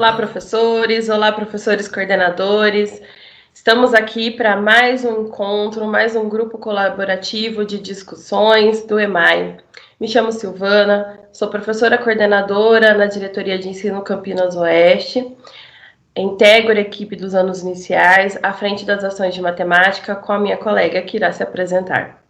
olá, professores coordenadores. Estamos aqui para mais um encontro, mais um grupo colaborativo de discussões do EMAI. Me chamo Silvana, sou professora coordenadora na Diretoria de Ensino Campinas Oeste. Integro a equipe dos anos iniciais, à frente das ações de matemática, com a minha colega que irá se apresentar.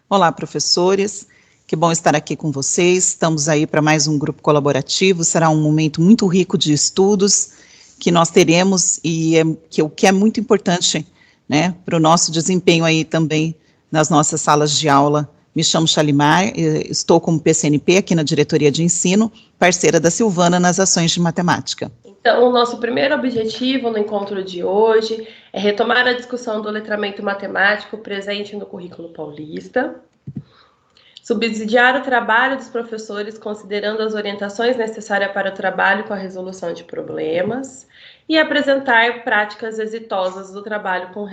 Olá, professores. Que bom estar aqui com vocês. Estamos aí para mais um grupo colaborativo. Será um momento muito rico de estudos que nós teremos e o que é muito importante, né, para o nosso desempenho aí também nas nossas salas de aula. Me chamo Shalimar, estou como PCNP aqui na Diretoria de Ensino, parceira da Silvana nas ações de matemática. Então, o nosso primeiro objetivo no encontro de hoje é retomar a discussão do letramento matemático presente no currículo paulista, subsidiar o trabalho dos professores considerando as orientações necessárias para o trabalho com a resolução de problemas e apresentar práticas exitosas do trabalho com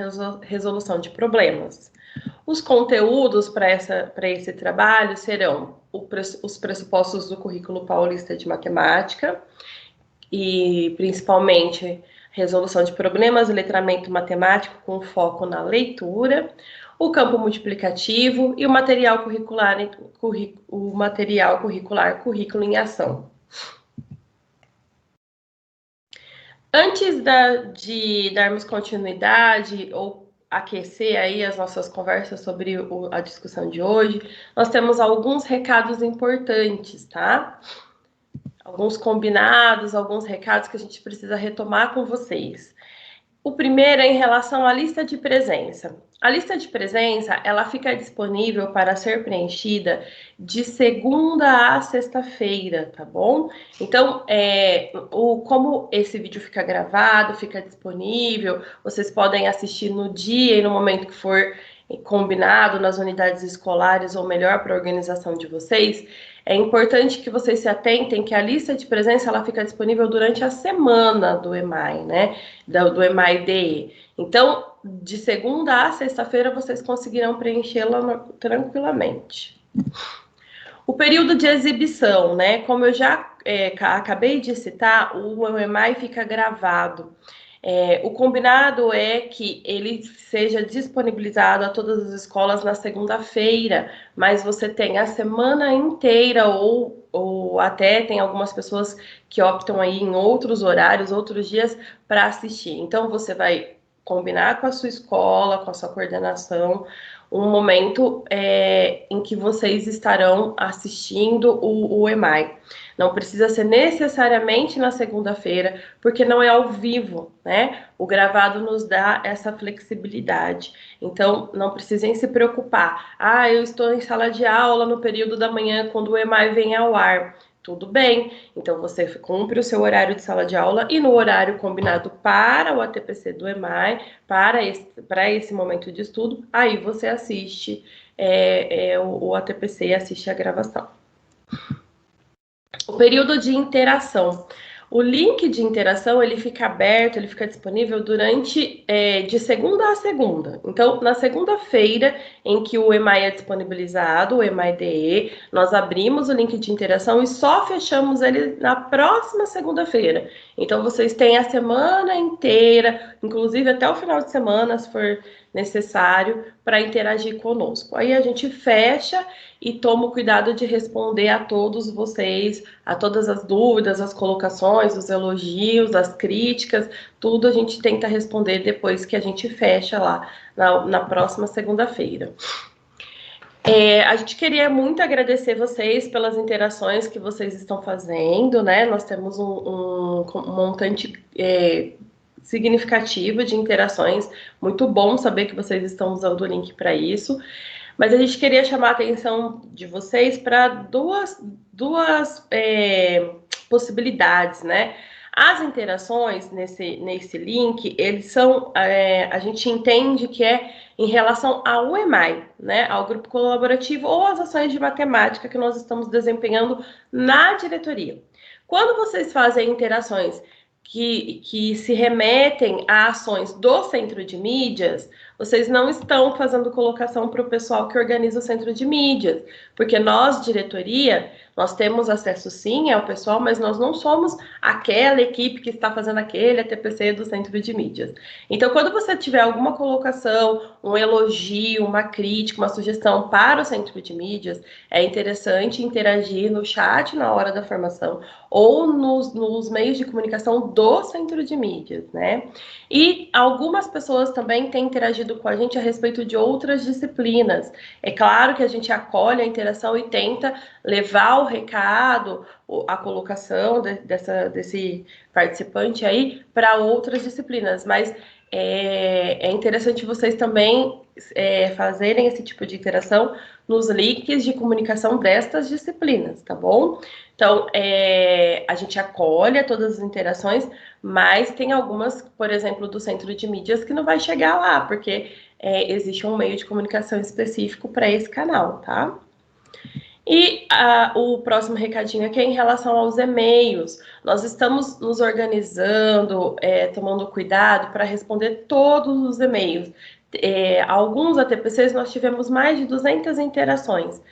resolução de problemas. Os conteúdos para esse trabalho serão os pressupostos do currículo paulista de matemática e, principalmente, resolução de problemas e letramento matemático com foco na leitura, o campo multiplicativo e o material curricular Currículo em Ação. Antes de darmos continuidade ou aquecer aí as nossas conversas sobre a discussão de hoje, nós temos alguns recados importantes, tá? Alguns combinados, alguns recados que a gente precisa retomar com vocês. O primeiro é em relação à lista de presença. A lista de presença, ela fica disponível para ser preenchida de segunda a sexta-feira, tá bom? Então, como esse vídeo fica gravado, fica disponível, vocês podem assistir no dia e no momento que for combinado nas unidades escolares ou melhor para a organização de vocês, é importante que vocês se atentem que a lista de presença ela fica disponível durante a semana do EMAI, né? Do EMAI-DE. Então, de segunda a sexta-feira, vocês conseguirão preenchê-la tranquilamente. O período de exibição, né? Como eu já acabei de citar, o EMAI fica gravado. O combinado é que ele seja disponibilizado a todas as escolas na segunda-feira, mas você tem a semana inteira ou até tem algumas pessoas que optam aí em outros horários, outros dias para assistir. Então, você vai combinar com a sua escola, com a sua coordenação, um momento em que vocês estarão assistindo o EMAI. Não precisa ser necessariamente na segunda-feira, porque não é ao vivo, né? O gravado nos dá essa flexibilidade. Então, não precisem se preocupar. Eu estou em sala de aula no período da manhã, quando o EMAI vem ao ar. Tudo bem. Então, você cumpre o seu horário de sala de aula e no horário combinado para o ATPC do EMAI, para esse momento de estudo, aí você assiste o ATPC e assiste a gravação. O período de interação. O link de interação, ele fica aberto, ele fica disponível durante, de segunda a segunda. Então, na segunda-feira, em que o EMAI é disponibilizado, o EMAI-DE, nós abrimos o link de interação e só fechamos ele na próxima segunda-feira. Então, vocês têm a semana inteira, inclusive até o final de semana, se for necessário, para interagir conosco. Aí a gente fecha e toma o cuidado de responder a todos vocês, a todas as dúvidas, as colocações, os elogios, as críticas, tudo a gente tenta responder depois que a gente fecha lá na próxima segunda-feira. A gente queria muito agradecer vocês pelas interações que vocês estão fazendo, né? Nós temos um montante significativo de interações, muito bom saber que vocês estão usando o link para isso. Mas a gente queria chamar a atenção de vocês para duas possibilidades, né? As interações nesse link, eles são, a gente entende que é em relação ao EMAI, né? Ao grupo colaborativo ou às ações de matemática que nós estamos desempenhando na diretoria. Quando vocês fazem interações que se remetem a ações do centro de mídias, vocês não estão fazendo colocação para o pessoal que organiza o centro de mídias, porque nós, diretoria, nós temos acesso sim ao pessoal, mas nós não somos aquela equipe que está fazendo aquele ATPC do centro de mídias. Então, quando você tiver alguma colocação, um elogio, uma crítica, uma sugestão para o centro de mídias, é interessante interagir no chat na hora da formação ou nos meios de comunicação do centro de mídias, né? E algumas pessoas também têm interagido com a gente a respeito de outras disciplinas. É claro que a gente acolhe a interação e tenta levar o recado, a colocação desse participante aí para outras disciplinas, mas é interessante vocês também fazerem esse tipo de interação nos links de comunicação destas disciplinas, tá bom? Então, a gente acolhe todas as interações, mas tem algumas, por exemplo, do centro de mídias que não vai chegar lá, porque existe um meio de comunicação específico para esse canal, tá? E o próximo recadinho aqui é em relação aos e-mails. Nós estamos nos organizando, tomando cuidado para responder todos os e-mails. Alguns ATPCs nós tivemos mais de 200 interações.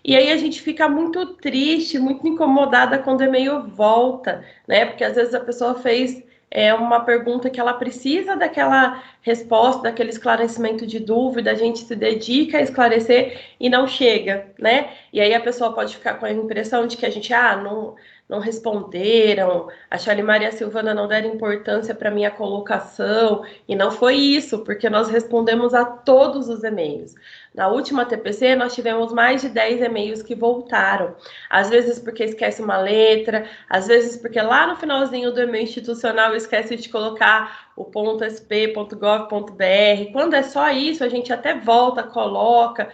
E aí a gente fica muito triste, muito incomodada quando o e-mail volta, né? Porque às vezes a pessoa fez uma pergunta que ela precisa daquela resposta, daquele esclarecimento de dúvida, a gente se dedica a esclarecer e não chega, né? E aí a pessoa pode ficar com a impressão de que a gente, não responderam, a Shalimar e a Silvana não deram importância para minha colocação, e não foi isso, porque nós respondemos a todos os e-mails. Na última TPC, nós tivemos mais de 10 e-mails que voltaram. Às vezes porque esquece uma letra, às vezes porque lá no finalzinho do e-mail institucional esquece de colocar o .sp.gov.br. Quando é só isso, a gente até volta, coloca,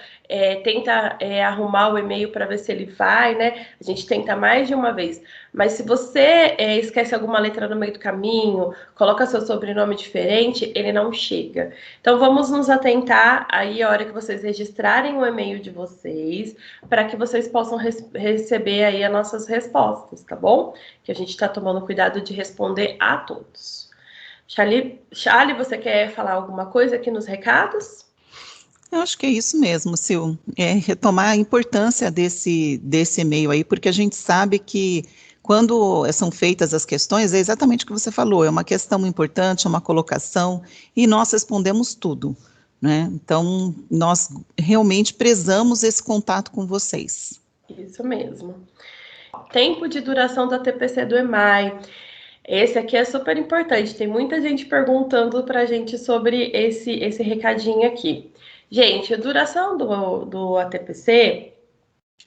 tenta arrumar o e-mail para ver se ele vai, né? A gente tenta mais de uma vez. Mas se você esquece alguma letra no meio do caminho, coloca seu sobrenome diferente, ele não chega. Então, vamos nos atentar aí a hora que vocês registrarem o e-mail de vocês, para que vocês possam receber aí as nossas respostas, tá bom? Que a gente está tomando cuidado de responder a todos. Charlie, você quer falar alguma coisa aqui nos recados? Eu acho que é isso mesmo, Sil. Retomar a importância desse e-mail aí, porque a gente sabe que quando são feitas as questões, é exatamente o que você falou, é uma questão importante, uma colocação, e nós respondemos tudo, né? Então, nós realmente prezamos esse contato com vocês. Isso mesmo. Tempo de duração da TPC do EMAI. Esse aqui é super importante, tem muita gente perguntando para a gente sobre esse recadinho aqui. Gente, a duração do ATPC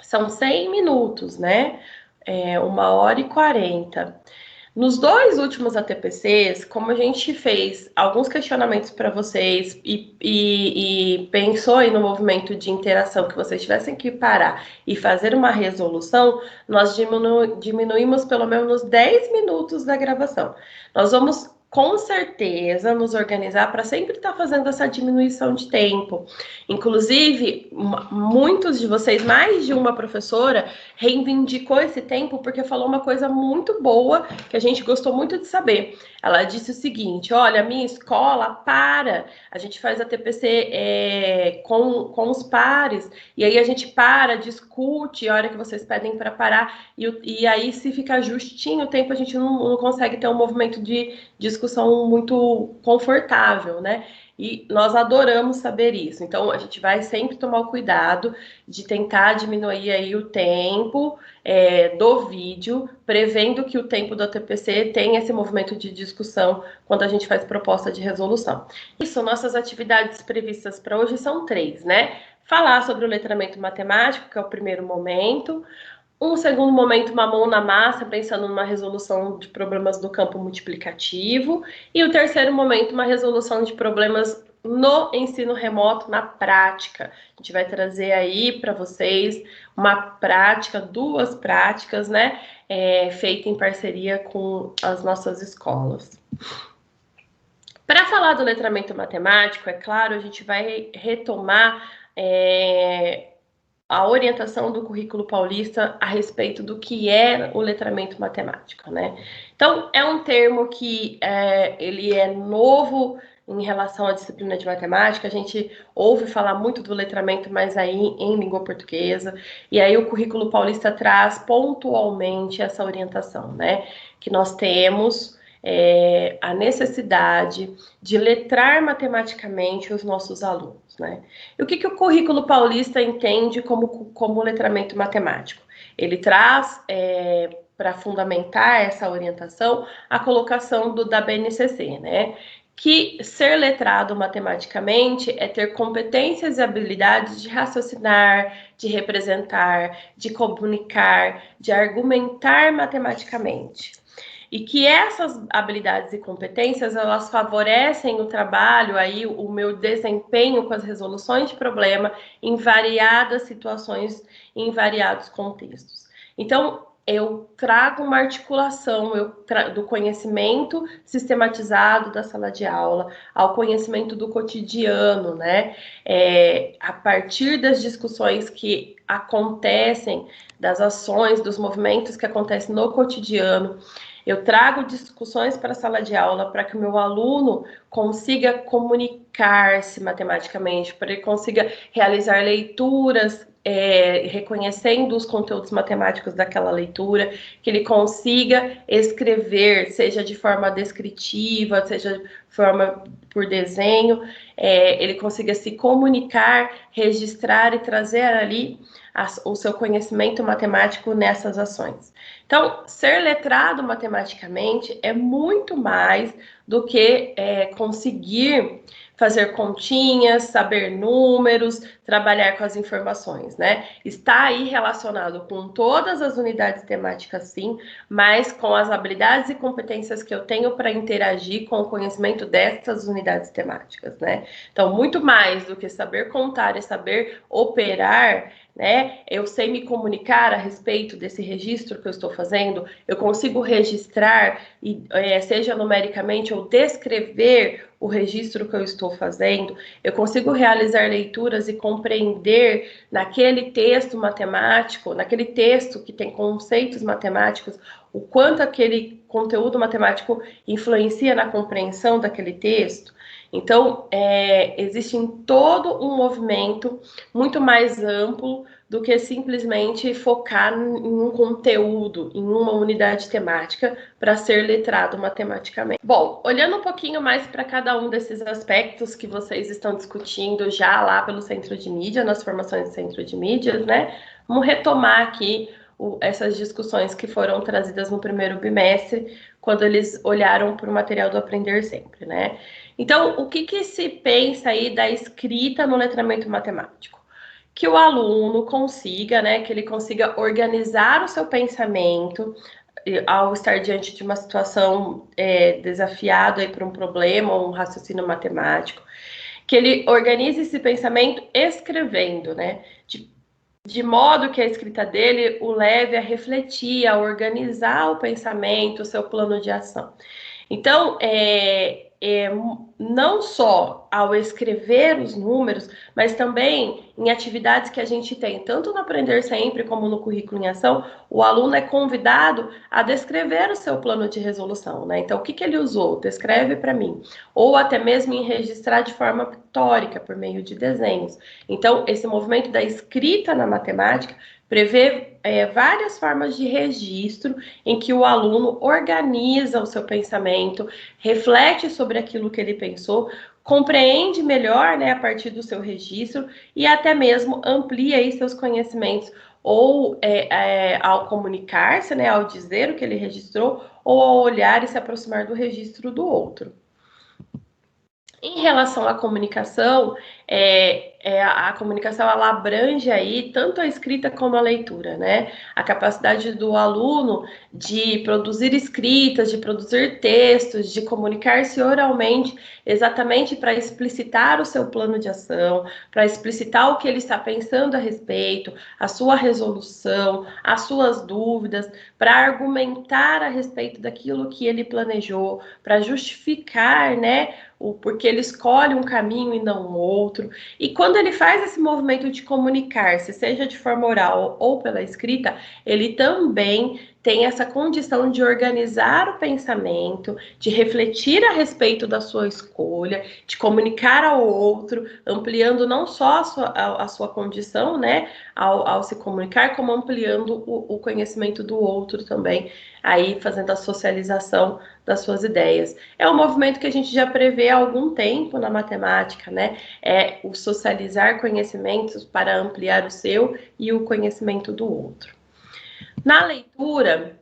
são 100 minutos, né? 1h40. Nos 2 últimos ATPCs, como a gente fez alguns questionamentos para vocês e pensou aí no movimento de interação que vocês tivessem que parar e fazer uma resolução, nós diminuímos pelo menos 10 minutos da gravação. Nós vamos com certeza nos organizar para sempre estar fazendo essa diminuição de tempo. Inclusive, muitos de vocês, mais de uma professora, reivindicou esse tempo porque falou uma coisa muito boa que a gente gostou muito de saber. Ela disse o seguinte: olha, a minha escola a gente faz a TPC com os pares, e aí a gente discute a hora que vocês pedem para parar, e aí se ficar justinho o tempo, a gente não consegue ter um movimento de discussão muito confortável, né? E nós adoramos saber isso. Então, a gente vai sempre tomar o cuidado de tentar diminuir aí o tempo do vídeo, prevendo que o tempo do ATPC tenha esse movimento de discussão quando a gente faz proposta de resolução. Isso, nossas atividades previstas para hoje são 3, né? Falar sobre o letramento matemático, que é o primeiro momento. Um segundo momento, uma mão na massa, pensando numa resolução de problemas do campo multiplicativo. E o terceiro momento, uma resolução de problemas no ensino remoto, na prática. A gente vai trazer aí para vocês uma prática, 2 práticas, né? Feita em parceria com as nossas escolas. Para falar do letramento matemático, é claro, a gente vai retomar a orientação do currículo paulista a respeito do que é o letramento matemático, né? Então, é um termo que ele é novo em relação à disciplina de matemática. A gente ouve falar muito do letramento, mas aí em língua portuguesa. E aí o currículo paulista traz pontualmente essa orientação, né? Que nós temos a necessidade de letrar matematicamente os nossos alunos, né? E o que o currículo paulista entende como letramento matemático? Ele traz, para fundamentar essa orientação, a colocação da BNCC, né? Que ser letrado matematicamente é ter competências e habilidades de raciocinar, de representar, de comunicar, de argumentar matematicamente. E que essas habilidades e competências, elas favorecem o trabalho, aí, o meu desempenho com as resoluções de problema em variadas situações, em variados contextos. Então, eu trago uma articulação do conhecimento sistematizado da sala de aula ao conhecimento do cotidiano, né? A partir das discussões que acontecem, das ações, dos movimentos que acontecem no cotidiano, eu trago discussões para a sala de aula para que o meu aluno consiga comunicar-se matematicamente, para ele consiga realizar leituras reconhecendo os conteúdos matemáticos daquela leitura, que ele consiga escrever, seja de forma descritiva, seja de forma por desenho, ele consiga se comunicar, registrar e trazer ali o seu conhecimento matemático nessas ações. Então, ser letrado matematicamente é muito mais do que conseguir fazer continhas, saber números, trabalhar com as informações, né? Está aí relacionado com todas as unidades temáticas, sim, mas com as habilidades e competências que eu tenho para interagir com o conhecimento dessas unidades temáticas, né? Então, muito mais do que saber contar e saber operar, né? Eu sei me comunicar a respeito desse registro que eu estou fazendo, eu consigo registrar, seja numericamente ou descrever o registro que eu estou fazendo, eu consigo realizar leituras e compreender naquele texto matemático, naquele texto que tem conceitos matemáticos, o quanto aquele conteúdo matemático influencia na compreensão daquele texto. Então, existe todo um movimento muito mais amplo do que simplesmente focar em um conteúdo, em uma unidade temática para ser letrado matematicamente. Bom, olhando um pouquinho mais para cada um desses aspectos que vocês estão discutindo já lá pelo Centro de Mídia, nas formações do Centro de Mídias, né? Vamos retomar aqui essas discussões que foram trazidas no primeiro bimestre, quando eles olharam para o material do Aprender Sempre, né? Então, o que se pensa aí da escrita no letramento matemático? Que o aluno consiga, né, que ele consiga organizar o seu pensamento ao estar diante de uma situação desafiado aí por um problema ou um raciocínio matemático, que ele organize esse pensamento escrevendo, né, de modo que a escrita dele o leve a refletir, a organizar o pensamento, o seu plano de ação. Então, não só ao escrever os números, mas também em atividades que a gente tem, tanto no Aprender Sempre como no Currículo em Ação, o aluno é convidado a descrever o seu plano de resolução, né? Então, o que ele usou? Descreve para mim. Ou até mesmo em registrar de forma pictórica, por meio de desenhos. Então, esse movimento da escrita na matemática prevê várias formas de registro em que o aluno organiza o seu pensamento, reflete sobre aquilo que ele pensou, compreende melhor, né, a partir do seu registro e até mesmo amplia aí seus conhecimentos ou ao comunicar-se, né, ao dizer o que ele registrou, ou ao olhar e se aproximar do registro do outro. Em relação à comunicação, a comunicação ela abrange aí tanto a escrita como a leitura, né? A capacidade do aluno de produzir escritas, de produzir textos, de comunicar-se oralmente, exatamente para explicitar o seu plano de ação, para explicitar o que ele está pensando a respeito, a sua resolução, as suas dúvidas, para argumentar a respeito daquilo que ele planejou, para justificar, né, O porquê ele escolhe um caminho e não um outro. E quando ele faz esse movimento de comunicar-se, seja de forma oral ou pela escrita, ele também tem essa condição de organizar o pensamento, de refletir a respeito da sua escolha, de comunicar ao outro, ampliando não só a sua condição, né, ao se comunicar, como ampliando o conhecimento do outro também, aí fazendo a socialização das suas ideias. É um movimento que a gente já prevê há algum tempo na matemática, né? É o socializar conhecimentos para ampliar o seu e o conhecimento do outro. Na leitura,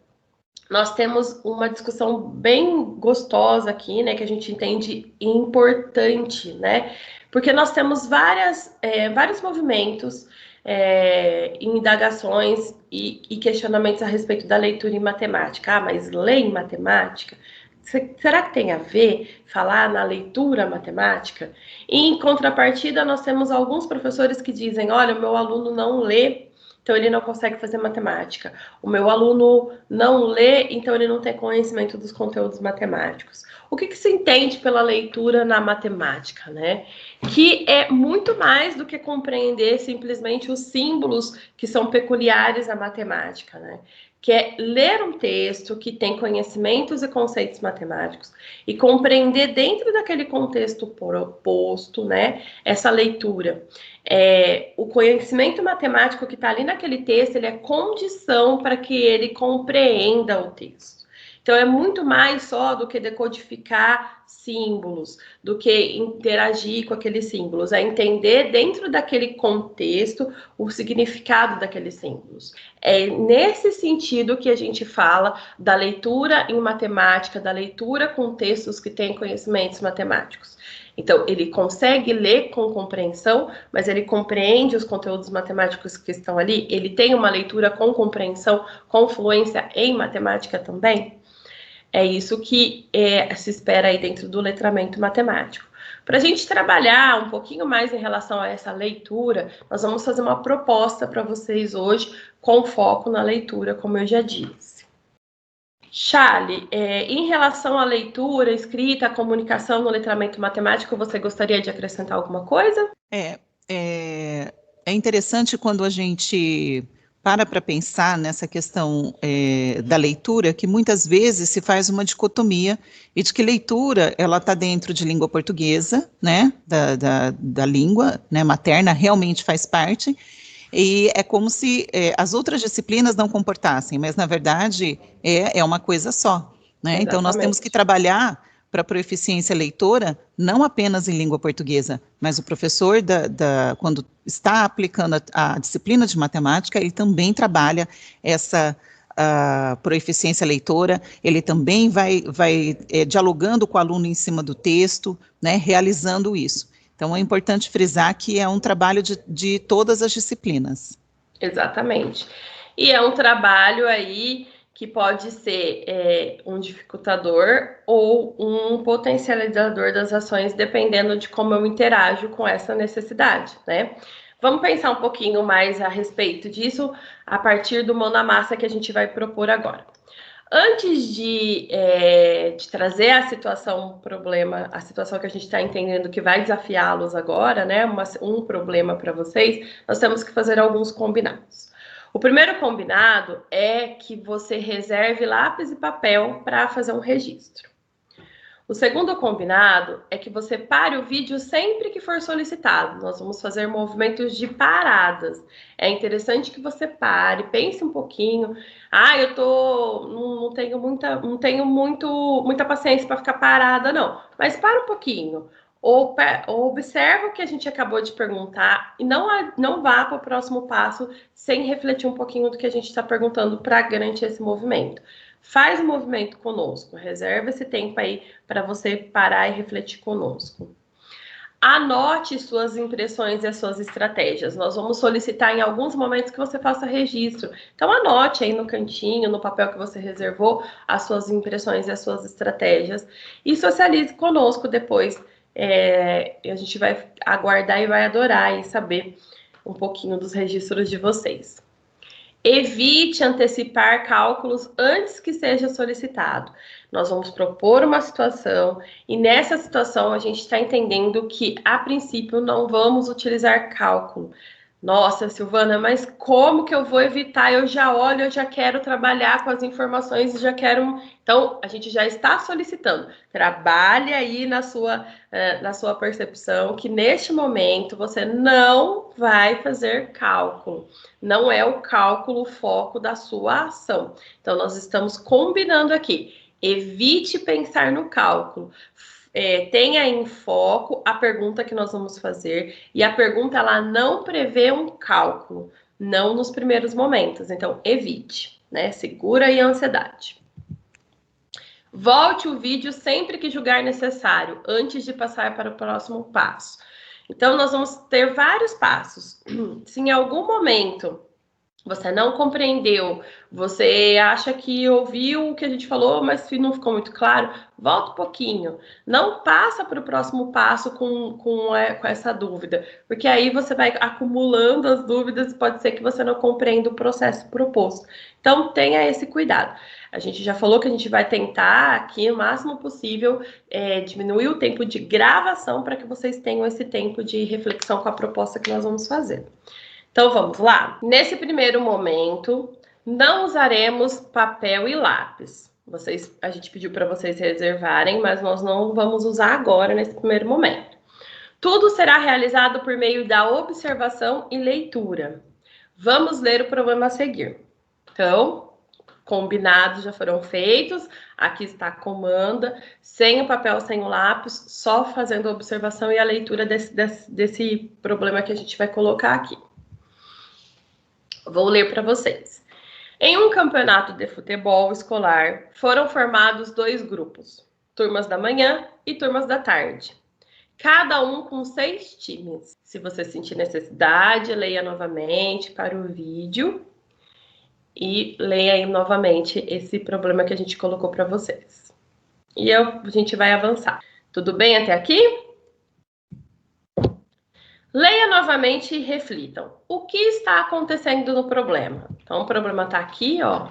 nós temos uma discussão bem gostosa aqui, né, que a gente entende importante, né, porque nós temos vários movimentos, indagações e questionamentos a respeito da leitura em matemática. Ah, mas ler em matemática? Será que tem a ver falar na leitura matemática? E, em contrapartida, nós temos alguns professores que dizem, olha, o meu aluno não lê, então ele não consegue fazer matemática. O meu aluno não lê, então ele não tem conhecimento dos conteúdos matemáticos. O que se entende pela leitura na matemática, né? Que é muito mais do que compreender simplesmente os símbolos que são peculiares à matemática, né? Que é ler um texto que tem conhecimentos e conceitos matemáticos e compreender dentro daquele contexto proposto, né? Essa leitura. O conhecimento matemático que está ali naquele texto, ele é condição para que ele compreenda o texto. Então, é muito mais só do que decodificar símbolos, do que interagir com aqueles símbolos, é entender dentro daquele contexto o significado daqueles símbolos. É nesse sentido que a gente fala da leitura em matemática, da leitura com textos que têm conhecimentos matemáticos. Então, ele consegue ler com compreensão, mas ele compreende os conteúdos matemáticos que estão ali? Ele tem uma leitura com compreensão, com fluência em matemática também? É isso que se espera aí dentro do letramento matemático. Para a gente trabalhar um pouquinho mais em relação a essa leitura, nós vamos fazer uma proposta para vocês hoje com foco na leitura, como eu já disse. Charlie, em relação à leitura, escrita, comunicação no letramento matemático, você gostaria de acrescentar alguma coisa? É interessante quando a gente para pensar nessa questão da leitura, que muitas vezes se faz uma dicotomia, e de que leitura, ela está dentro de língua portuguesa, né, da língua, né, materna, realmente faz parte, e é como se as outras disciplinas não comportassem, mas na verdade é uma coisa só, né? Então nós temos que trabalhar para a proficiência leitora, não apenas em língua portuguesa, mas o professor, quando está aplicando a disciplina de matemática, ele também trabalha essa proficiência leitora, ele também vai dialogando com o aluno em cima do texto, né, realizando isso. Então, é importante frisar que é um trabalho de todas as disciplinas. Exatamente. E é um trabalho aí que pode ser um dificultador ou um potencializador das ações, dependendo de como eu interajo com essa necessidade, né? Vamos pensar um pouquinho mais a respeito disso a partir do mão na massa que a gente vai propor agora. Antes de trazer a situação, a situação que a gente está entendendo que vai desafiá-los agora, né? Um problema para vocês, nós temos que fazer alguns combinados. O primeiro combinado é que você reserve lápis e papel para fazer um registro. O segundo combinado é que você pare o vídeo sempre que for solicitado. Nós vamos fazer movimentos de paradas. É interessante que você pare, pense um pouquinho. Não tenho muita paciência para ficar parada, não. Mas para um pouquinho. Ou observa o que a gente acabou de perguntar e não vá para o próximo passo sem refletir um pouquinho do que a gente está perguntando para garantir esse movimento. Faz o movimento conosco, reserva esse tempo aí para você parar e refletir conosco. Anote suas impressões e as suas estratégias. Nós vamos solicitar em alguns momentos que você faça registro. Então, anote aí no cantinho, no papel que você reservou, as suas impressões e as suas estratégias. E socialize conosco depois. A gente vai aguardar e vai adorar e saber um pouquinho dos registros de vocês. Evite antecipar cálculos antes que seja solicitado. nós vamos propor uma situação e nessa situação a gente está entendendo que, a princípio, não vamos utilizar cálculo. Nossa, Silvana, mas como que eu vou evitar? Eu já olho, eu já quero trabalhar com as informações e já quero... Então, a gente já está solicitando. Trabalhe aí na sua percepção que, neste momento, você não vai fazer cálculo. Não é o cálculo o foco da sua ação. Então, nós estamos combinando aqui. Evite pensar no cálculo. Tenha em foco a pergunta que nós vamos fazer, e a pergunta ela não prevê um cálculo, não nos primeiros momentos, então evite, né? Segura aí a ansiedade. Volte o vídeo sempre que julgar necessário, antes de passar para o próximo passo. Então, nós vamos ter vários passos. Se em algum momento você não compreendeu, você acha que ouviu o que a gente falou, mas não ficou muito claro, volta um pouquinho. Não passa para o próximo passo com essa dúvida, porque aí você vai acumulando as dúvidas e pode ser que você não compreenda o processo proposto. Então, tenha esse cuidado. A gente já falou que a gente vai tentar aqui, o máximo possível, diminuir o tempo de gravação para que vocês tenham esse tempo de reflexão com a proposta que nós vamos fazer. Então, vamos lá? Nesse primeiro momento, não usaremos papel e lápis. A gente pediu para vocês reservarem, mas nós não vamos usar agora, nesse primeiro momento. Tudo será realizado por meio da observação e leitura. Vamos ler o problema a seguir. Então, combinados já foram feitos. Aqui está a comanda, sem o papel, sem o lápis, só fazendo a observação e a leitura desse problema que a gente vai colocar aqui. Vou ler para vocês. Em um campeonato de futebol escolar, foram formados 2 grupos, turmas da manhã e turmas da tarde. Cada um com 6 times. Se você sentir necessidade, leia novamente para o vídeo e leia aí novamente esse problema que a gente colocou para vocês. E a gente vai avançar. Tudo bem até aqui? Leia novamente e reflitam. O que está acontecendo no problema? Então, o problema está aqui, ó.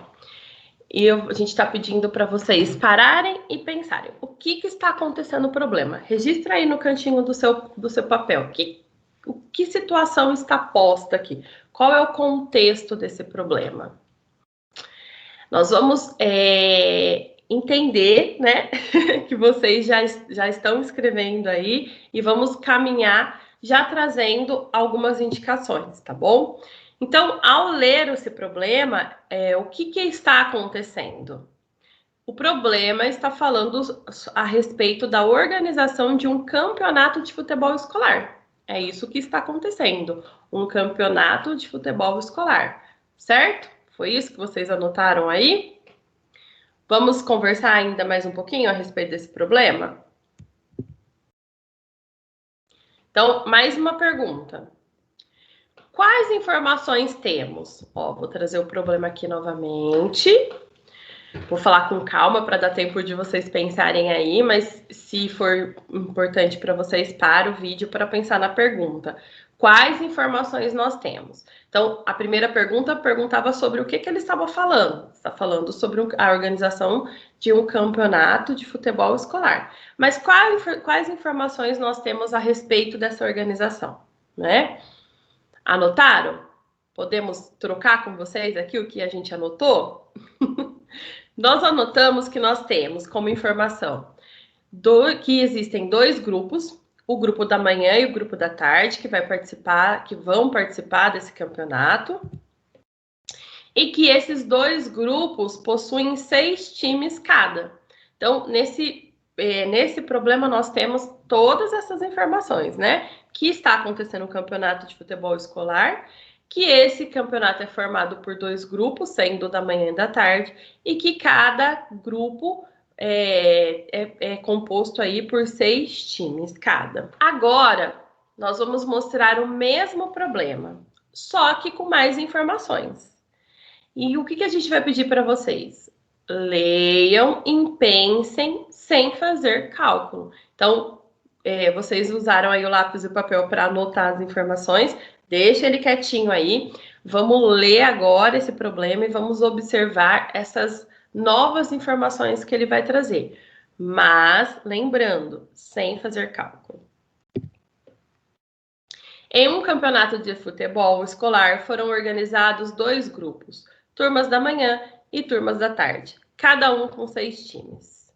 E a gente está pedindo para vocês pararem e pensarem. O que está acontecendo no problema? Registra aí no cantinho do seu papel. Que situação está posta aqui? Qual é o contexto desse problema? Nós vamos entender, né? Que vocês já estão escrevendo aí e vamos caminhar já trazendo algumas indicações, tá bom? Então, ao ler esse problema, o que está acontecendo? O problema está falando a respeito da organização de um campeonato de futebol escolar. É isso que está acontecendo, um campeonato de futebol escolar, certo? Foi isso que vocês anotaram aí? Vamos conversar ainda mais um pouquinho a respeito desse problema? Então, mais uma pergunta. Quais informações temos? Ó, vou trazer o problema aqui novamente. Vou falar com calma para dar tempo de vocês pensarem aí, mas se for importante para vocês, para o vídeo para pensar na pergunta. Quais informações nós temos? Então, a primeira pergunta perguntava sobre o que ele estava falando. Está falando sobre a organização de um campeonato de futebol escolar. Mas quais informações nós temos a respeito dessa organização, né? Anotaram? Podemos trocar com vocês aqui o que a gente anotou? Nós anotamos que nós temos como informação que existem 2 grupos, o grupo da manhã e o grupo da tarde, que vão participar desse campeonato, e que esses 2 grupos possuem 6 times cada. Então, nesse problema, nós temos todas essas informações, né? Que está acontecendo um campeonato de futebol escolar, que esse campeonato é formado por 2 grupos, sendo da manhã e da tarde, e que cada grupo é composto aí por 6 times cada. Agora, nós vamos mostrar o mesmo problema, só que com mais informações. E o que a gente vai pedir para vocês? Leiam e pensem sem fazer cálculo. Então, vocês usaram aí o lápis e o papel para anotar as informações. Deixa ele quietinho aí. Vamos ler agora esse problema e vamos observar essas novas informações que ele vai trazer. Mas, lembrando, sem fazer cálculo. Em um campeonato de futebol escolar, foram organizados 2 grupos, turmas da manhã e turmas da tarde, cada um com 6 times.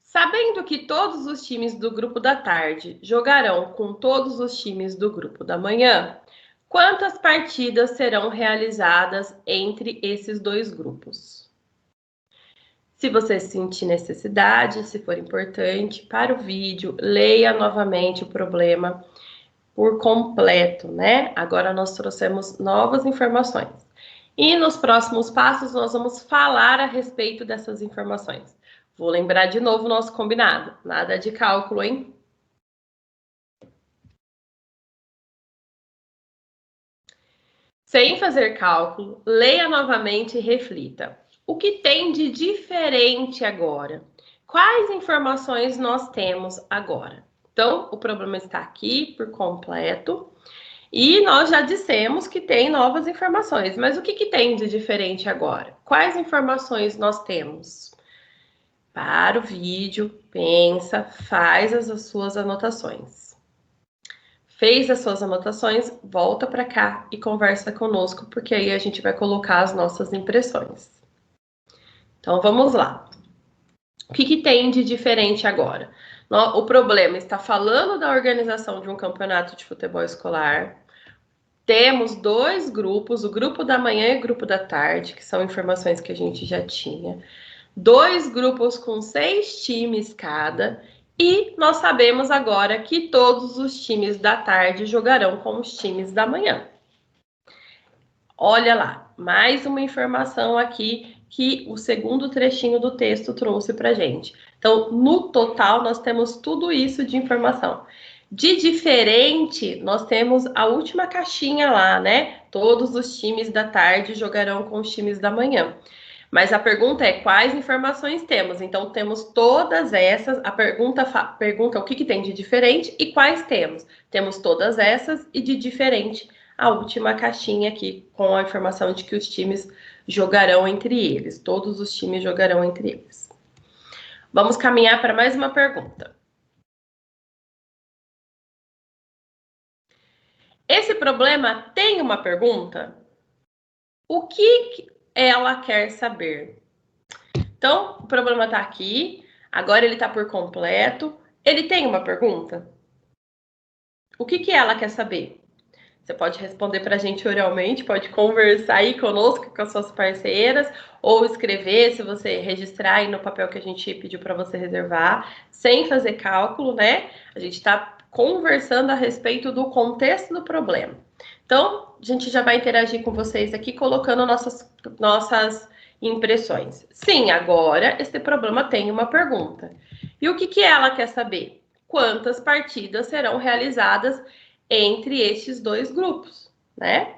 Sabendo que todos os times do grupo da tarde jogarão com todos os times do grupo da manhã, quantas partidas serão realizadas entre esses 2 grupos? Se você sentir necessidade, se for importante, para o vídeo, leia novamente o problema por completo, né? Agora nós trouxemos novas informações. E nos próximos passos nós vamos falar a respeito dessas informações. Vou lembrar de novo o nosso combinado. Nada de cálculo, hein? Sem fazer cálculo, leia novamente e reflita. O que tem de diferente agora? Quais informações nós temos agora? Então, o problema está aqui por completo. E nós já dissemos que tem novas informações, mas o que tem de diferente agora? Quais informações nós temos? Para o vídeo, pensa, faz as suas anotações. Fez as suas anotações, volta para cá e conversa conosco, porque aí a gente vai colocar as nossas impressões. Então, vamos lá. O que tem de diferente agora? O problema está falando da organização de um campeonato de futebol escolar. Temos 2 grupos, o grupo da manhã e o grupo da tarde, que são informações que a gente já tinha. 2 grupos com 6 times cada. E nós sabemos agora que todos os times da tarde jogarão com os times da manhã. Olha lá, mais uma informação aqui que o segundo trechinho do texto trouxe para a gente. Então, no total, nós temos tudo isso de informação. De diferente, nós temos a última caixinha lá, né? Todos os times da tarde jogarão com os times da manhã. Mas a pergunta é, quais informações temos? Então, temos todas essas. A pergunta o que tem de diferente e quais temos? Temos todas essas e de diferente a última caixinha aqui com a informação de que os times jogarão entre eles. Todos os times jogarão entre eles. Vamos caminhar para mais uma pergunta. Esse problema tem uma pergunta? O que ela quer saber? Então, o problema está aqui. Agora ele está por completo. Ele tem uma pergunta? O que ela quer saber? Você pode responder para a gente oralmente, pode conversar aí conosco, com as suas parceiras, ou escrever, se você registrar aí no papel que a gente pediu para você reservar, sem fazer cálculo, né? A gente está conversando a respeito do contexto do problema. Então, a gente já vai interagir com vocês aqui, colocando nossas impressões. Sim, agora esse problema tem uma pergunta. E o que ela quer saber? Quantas partidas serão realizadas entre estes 2 grupos, né?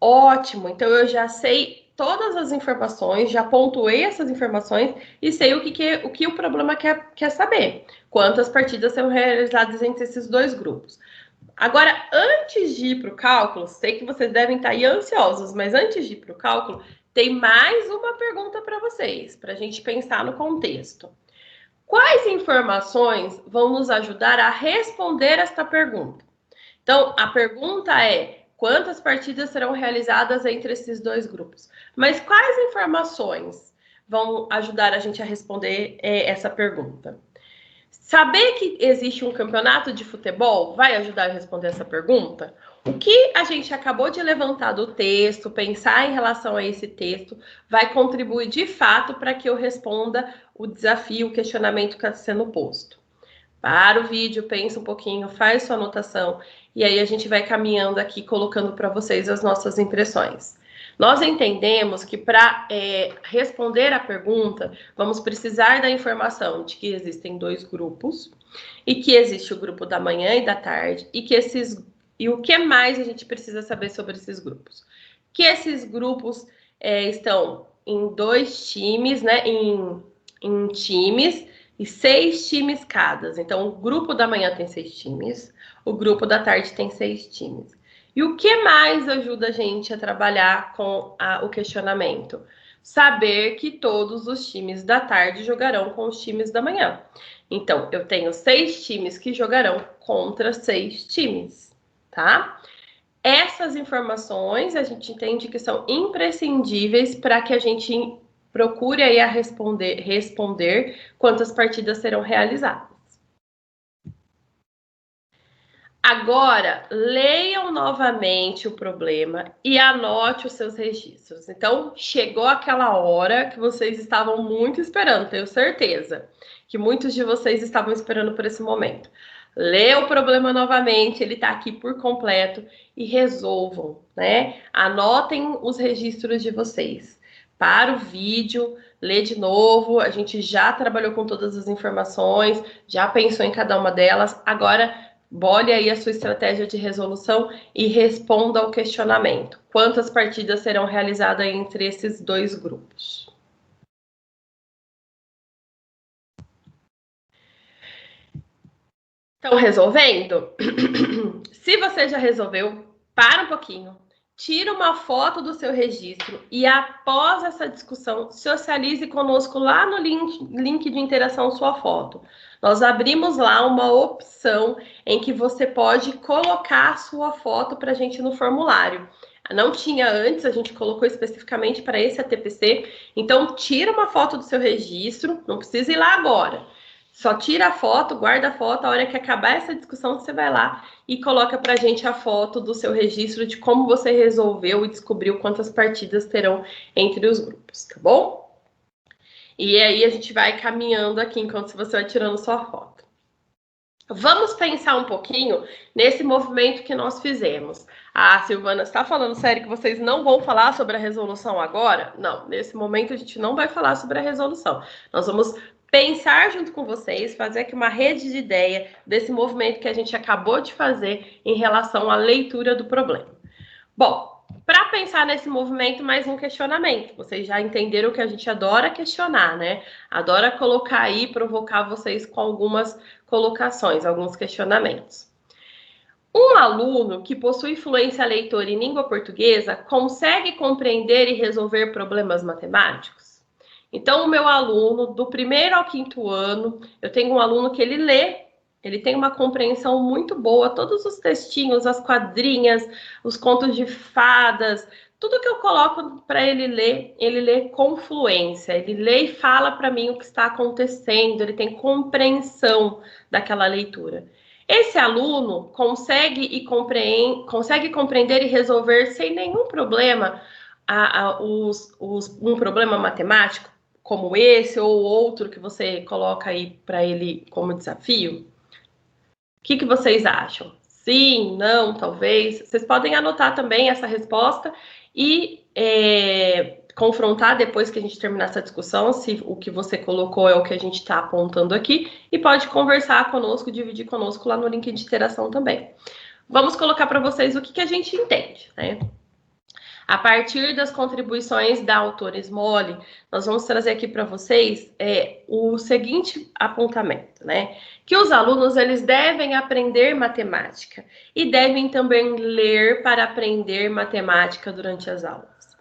Ótimo, então eu já sei todas as informações, já pontuei essas informações e sei o que o problema quer saber. Quantas partidas serão realizadas entre esses 2 grupos. Agora, antes de ir para o cálculo, sei que vocês devem estar aí ansiosos, mas antes de ir para o cálculo, tem mais uma pergunta para vocês, para a gente pensar no contexto. Quais informações vão nos ajudar a responder esta pergunta? Então, a pergunta é, quantas partidas serão realizadas entre esses 2 grupos? Mas quais informações vão ajudar a gente a responder essa pergunta? Saber que existe um campeonato de futebol vai ajudar a responder essa pergunta? O que a gente acabou de levantar do texto, pensar em relação a esse texto, vai contribuir de fato para que eu responda o desafio, o questionamento que está sendo posto. Para o vídeo, pensa um pouquinho, faz sua anotação e aí a gente vai caminhando aqui, colocando para vocês as nossas impressões. Nós entendemos que para responder a pergunta, vamos precisar da informação de que existem 2 grupos e que existe o grupo da manhã e da tarde e o que mais a gente precisa saber sobre esses grupos. Que esses grupos estão em 2 times, né, em times, e 6 times cada. Então, o grupo da manhã tem 6 times, o grupo da tarde tem 6 times. E o que mais ajuda a gente a trabalhar com o questionamento? saber que todos os times da tarde jogarão com os times da manhã. Então, eu tenho 6 times que jogarão contra 6 times, tá? Essas informações a gente entende que são imprescindíveis para que a gente procure aí responder quantas partidas serão realizadas. Agora, leiam novamente o problema e anote os seus registros. Então, chegou aquela hora que vocês estavam muito esperando, tenho certeza que muitos de vocês estavam esperando por esse momento. Lê o problema novamente, ele está aqui por completo e resolvam, né? Anotem os registros de vocês. Para o vídeo, lê de novo, a gente já trabalhou com todas as informações, já pensou em cada uma delas, agora bole aí a sua estratégia de resolução e responda ao questionamento. Quantas partidas serão realizadas entre esses 2 grupos? Estão resolvendo? Se você já resolveu, para um pouquinho, tira uma foto do seu registro e após essa discussão, socialize conosco lá no link de interação sua foto. Nós abrimos lá uma opção em que você pode colocar a sua foto para a gente no formulário. Não tinha antes, a gente colocou especificamente para esse ATPC. Então, tira uma foto do seu registro, não precisa ir lá agora. Só tira a foto, guarda a foto, a hora que acabar essa discussão, você vai lá e coloca para a gente a foto do seu registro de como você resolveu e descobriu quantas partidas terão entre os grupos, tá bom? E aí a gente vai caminhando aqui enquanto você vai tirando sua foto. Vamos pensar um pouquinho nesse movimento que nós fizemos. Ah, Silvana, você está falando sério que vocês não vão falar sobre a resolução agora? Não, nesse momento a gente não vai falar sobre a resolução. Nós vamos pensar junto com vocês, fazer aqui uma rede de ideia desse movimento que a gente acabou de fazer em relação à leitura do problema. Bom, para pensar nesse movimento, mais um questionamento. Vocês já entenderam que a gente adora questionar, né? Adora colocar aí, provocar vocês com algumas colocações, alguns questionamentos. Um aluno que possui fluência leitora em língua portuguesa consegue compreender e resolver problemas matemáticos? Então, o meu aluno, do 1º ao 5º ano, eu tenho um aluno que ele lê, ele tem uma compreensão muito boa, todos os textinhos, as quadrinhas, os contos de fadas, tudo que eu coloco para ele lê com fluência, ele lê e fala para mim o que está acontecendo, ele tem compreensão daquela leitura. Esse aluno consegue compreender e resolver sem nenhum problema um problema matemático, como esse ou outro que você coloca aí para ele como desafio? O que vocês acham? Sim, não, talvez? Vocês podem anotar também essa resposta e confrontar depois que a gente terminar essa discussão, se o que você colocou é o que a gente está apontando aqui, e pode conversar conosco, dividir conosco lá no link de interação também. Vamos colocar para vocês o que a gente entende, né? A partir das contribuições da autora Smolli, nós vamos trazer aqui para vocês o seguinte apontamento, né? Que os alunos, eles devem aprender matemática e devem também ler para aprender matemática durante as aulas.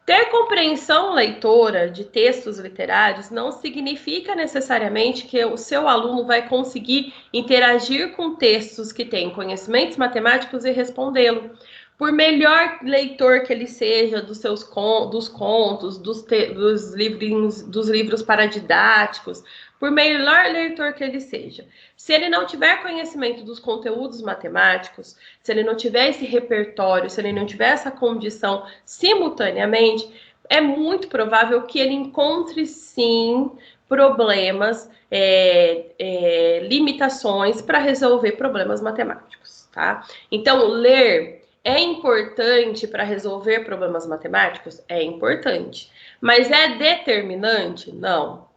Ter compreensão leitora de textos literários não significa necessariamente que o seu aluno vai conseguir interagir com textos que têm conhecimentos matemáticos e respondê-lo. Por melhor leitor que ele seja dos contos, dos livros paradidáticos, por melhor leitor que ele seja, se ele não tiver conhecimento dos conteúdos matemáticos, se ele não tiver esse repertório, se ele não tiver essa condição simultaneamente, é muito provável que ele encontre, sim, problemas, limitações para resolver problemas matemáticos, tá? Então, ler é importante para resolver problemas matemáticos? É importante. Mas é determinante? Não.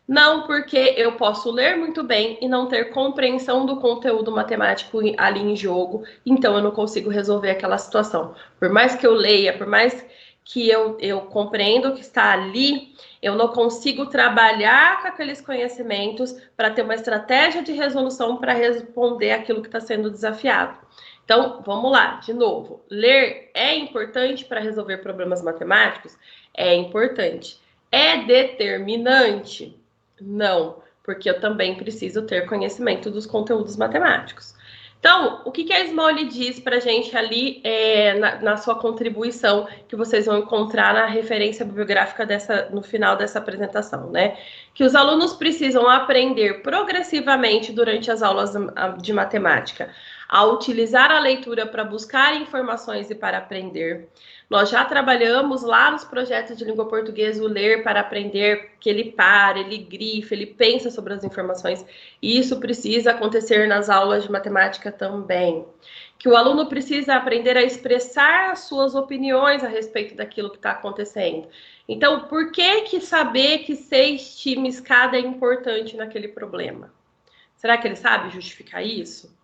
Não, porque eu posso ler muito bem e não ter compreensão do conteúdo matemático ali em jogo, então eu não consigo resolver aquela situação. Por mais que eu leia, por mais que eu compreenda o que está ali, eu não consigo trabalhar com aqueles conhecimentos para ter uma estratégia de resolução para responder aquilo que está sendo desafiado. Então, vamos lá, de novo. Ler é importante para resolver problemas matemáticos? É importante. É determinante? Não, porque eu também preciso ter conhecimento dos conteúdos matemáticos. Então, o que a Smalley diz para a gente ali na sua contribuição, que vocês vão encontrar na referência bibliográfica no final dessa apresentação, né? Que os alunos precisam aprender progressivamente durante as aulas de matemática a utilizar a leitura para buscar informações e para aprender. Nós já trabalhamos lá nos projetos de língua portuguesa o ler para aprender, que ele para, ele grifa, ele pensa sobre as informações. E isso precisa acontecer nas aulas de matemática também. Que o aluno precisa aprender a expressar as suas opiniões a respeito daquilo que está acontecendo. Então, por que saber que 6 times cada é importante naquele problema? Será que ele sabe justificar isso?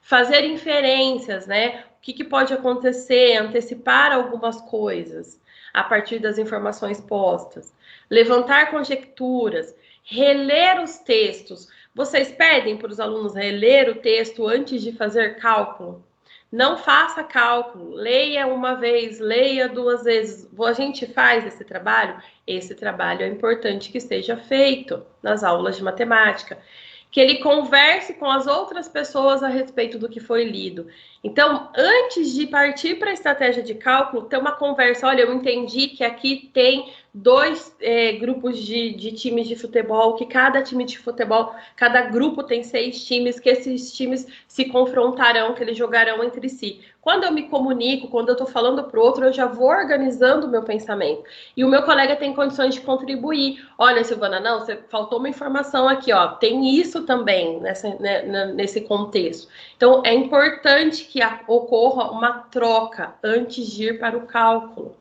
Fazer inferências, né? O que pode acontecer, antecipar algumas coisas a partir das informações postas. Levantar conjecturas, reler os textos. Vocês pedem para os alunos reler o texto antes de fazer cálculo? Não faça cálculo, leia uma vez, leia 2 vezes. A gente faz esse trabalho? Esse trabalho é importante que seja feito nas aulas de matemática. Que ele converse com as outras pessoas a respeito do que foi lido. Então, antes de partir para a estratégia de cálculo, ter uma conversa. Olha, eu entendi que aqui tem 2 grupos de times de futebol, que cada time de futebol, cada grupo tem 6 times, que esses times se confrontarão, que eles jogarão entre si. Quando eu me comunico, quando eu estou falando para o outro, eu já vou organizando o meu pensamento. E o meu colega tem condições de contribuir. Olha, Silvana, não, você faltou uma informação aqui, ó. Tem isso também nesse contexto. Então, é importante que ocorra uma troca antes de ir para o cálculo.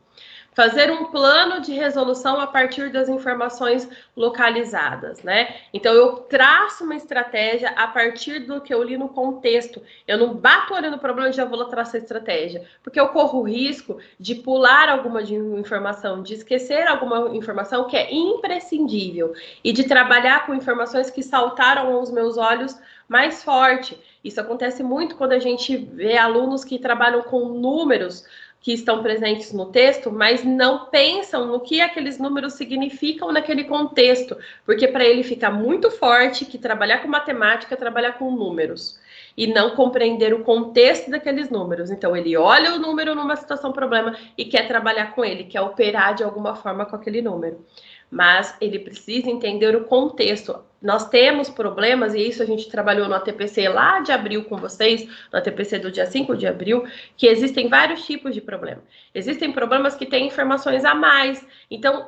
Fazer um plano de resolução a partir das informações localizadas, né? Então, eu traço uma estratégia a partir do que eu li no contexto. Eu não bato olhando o problema e já vou traçar a estratégia, porque eu corro o risco de pular alguma informação, de esquecer alguma informação que é imprescindível e de trabalhar com informações que saltaram aos meus olhos mais forte. Isso acontece muito quando a gente vê alunos que trabalham com números que estão presentes no texto, mas não pensam no que aqueles números significam naquele contexto, porque para ele fica muito forte que trabalhar com matemática é trabalhar com números e não compreender o contexto daqueles números. Então, ele olha o número numa situação problema e quer trabalhar com ele, quer operar de alguma forma com aquele número. Mas ele precisa entender o contexto. Nós temos problemas, e isso a gente trabalhou no ATPC lá de abril com vocês, no ATPC do dia 5 de abril, que existem vários tipos de problema. Existem problemas que têm informações a mais. Então,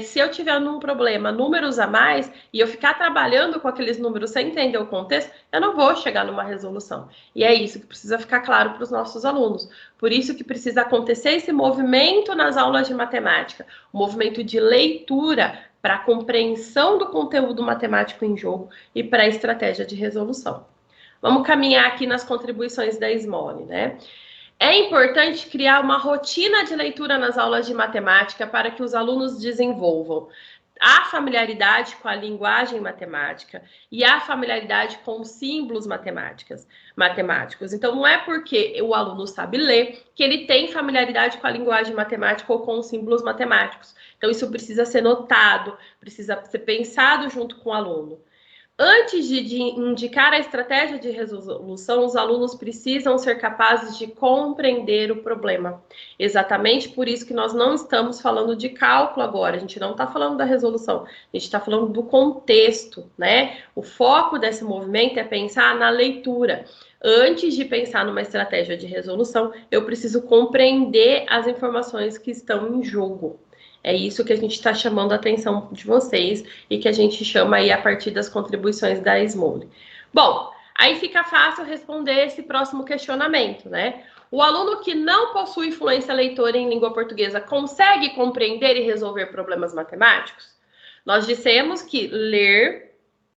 se eu tiver num problema números a mais e eu ficar trabalhando com aqueles números sem entender o contexto, eu não vou chegar numa resolução. E é isso que precisa ficar claro para os nossos alunos. Por isso que precisa acontecer esse movimento nas aulas de matemática, o movimento de leitura para a compreensão do conteúdo matemático em jogo e para a estratégia de resolução. Vamos caminhar aqui nas contribuições da Smalley, né? É importante criar uma rotina de leitura nas aulas de matemática para que os alunos desenvolvam a familiaridade com a linguagem matemática e a familiaridade com símbolos matemáticos. Então, não é porque o aluno sabe ler que ele tem familiaridade com a linguagem matemática ou com os símbolos matemáticos. Então, isso precisa ser notado, precisa ser pensado junto com o aluno. Antes de indicar a estratégia de resolução, os alunos precisam ser capazes de compreender o problema. Exatamente por isso que nós não estamos falando de cálculo agora, a gente não está falando da resolução, a gente está falando do contexto, né? O foco desse movimento é pensar na leitura. Antes de pensar numa estratégia de resolução, eu preciso compreender as informações que estão em jogo. É isso que a gente está chamando a atenção de vocês e que a gente chama aí a partir das contribuições da Smalley. Bom, aí fica fácil responder esse próximo questionamento, né? O aluno que não possui fluência leitora em língua portuguesa consegue compreender e resolver problemas matemáticos? Nós dissemos que ler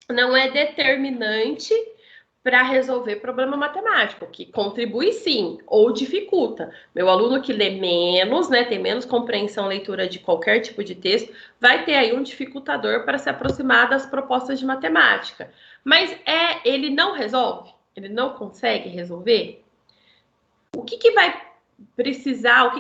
não é determinante para resolver problema matemático, que contribui sim, ou dificulta. Meu aluno que lê menos, né, tem menos compreensão, leitura de qualquer tipo de texto, vai ter aí um dificultador para se aproximar das propostas de matemática. Mas ele não resolve? Ele não consegue resolver? o que vai precisar,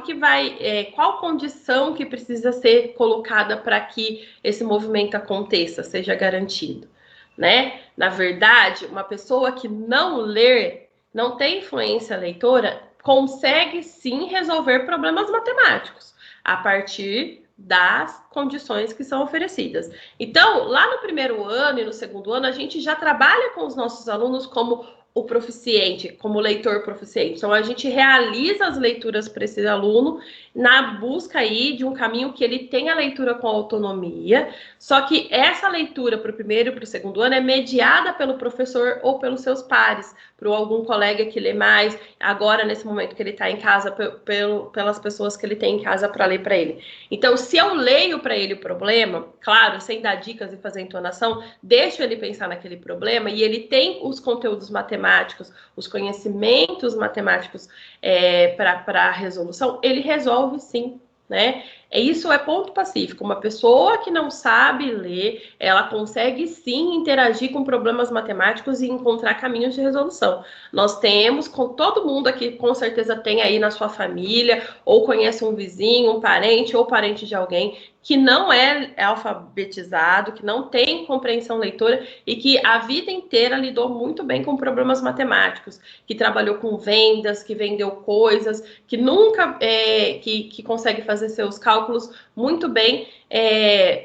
qual condição que precisa ser colocada para que esse movimento aconteça, seja garantido, né? Na verdade, uma pessoa que não lê, não tem influência leitora, consegue sim resolver problemas matemáticos a partir das condições que são oferecidas. Então, lá no primeiro ano e no segundo ano, a gente já trabalha com os nossos alunos como o proficiente, como leitor proficiente. Então, a gente realiza as leituras para esse aluno na busca aí de um caminho que ele tenha leitura com autonomia, só que essa leitura para o primeiro e para o segundo ano é mediada pelo professor ou pelos seus pares, por algum colega que lê mais, agora nesse momento que ele está em casa, pelas pessoas que ele tem em casa para ler para ele. Então, se eu leio para ele o problema, claro, sem dar dicas e fazer entonação, deixo ele pensar naquele problema e ele tem os conteúdos matemáticos, os conhecimentos matemáticos para a resolução, ele resolve sim, né? Isso é ponto pacífico. Uma pessoa que não sabe ler, ela consegue sim interagir com problemas matemáticos e encontrar caminhos de resolução. Nós temos, com todo mundo aqui, com certeza tem aí na sua família, ou conhece um vizinho, um parente, ou parente de alguém que não é alfabetizado, que não tem compreensão leitora e que a vida inteira lidou muito bem com problemas matemáticos, que trabalhou com vendas, que vendeu coisas, que nunca que consegue fazer seus cálculos muito bem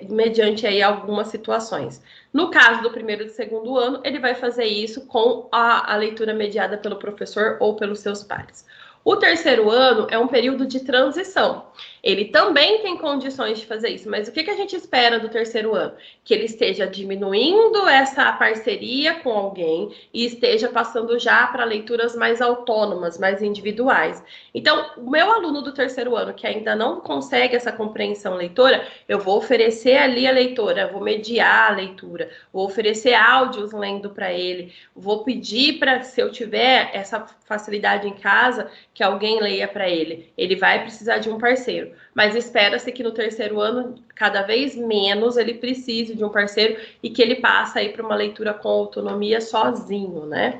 mediante aí algumas situações. No caso do primeiro e do segundo ano, ele vai fazer isso com a leitura mediada pelo professor ou pelos seus pares. O terceiro ano é um período de transição. Ele também tem condições de fazer isso, mas o que a gente espera do terceiro ano? Que ele esteja diminuindo essa parceria com alguém e esteja passando já para leituras mais autônomas, mais individuais. Então, o meu aluno do terceiro ano que ainda não consegue essa compreensão leitora, eu vou oferecer ali a leitura, vou mediar a leitura, vou oferecer áudios lendo para ele, vou pedir para, se eu tiver essa facilidade em casa, que alguém leia para ele. Ele vai precisar de um parceiro, mas espera-se que no terceiro ano, cada vez menos, ele precise de um parceiro e que ele passe aí para uma leitura com autonomia sozinho, né?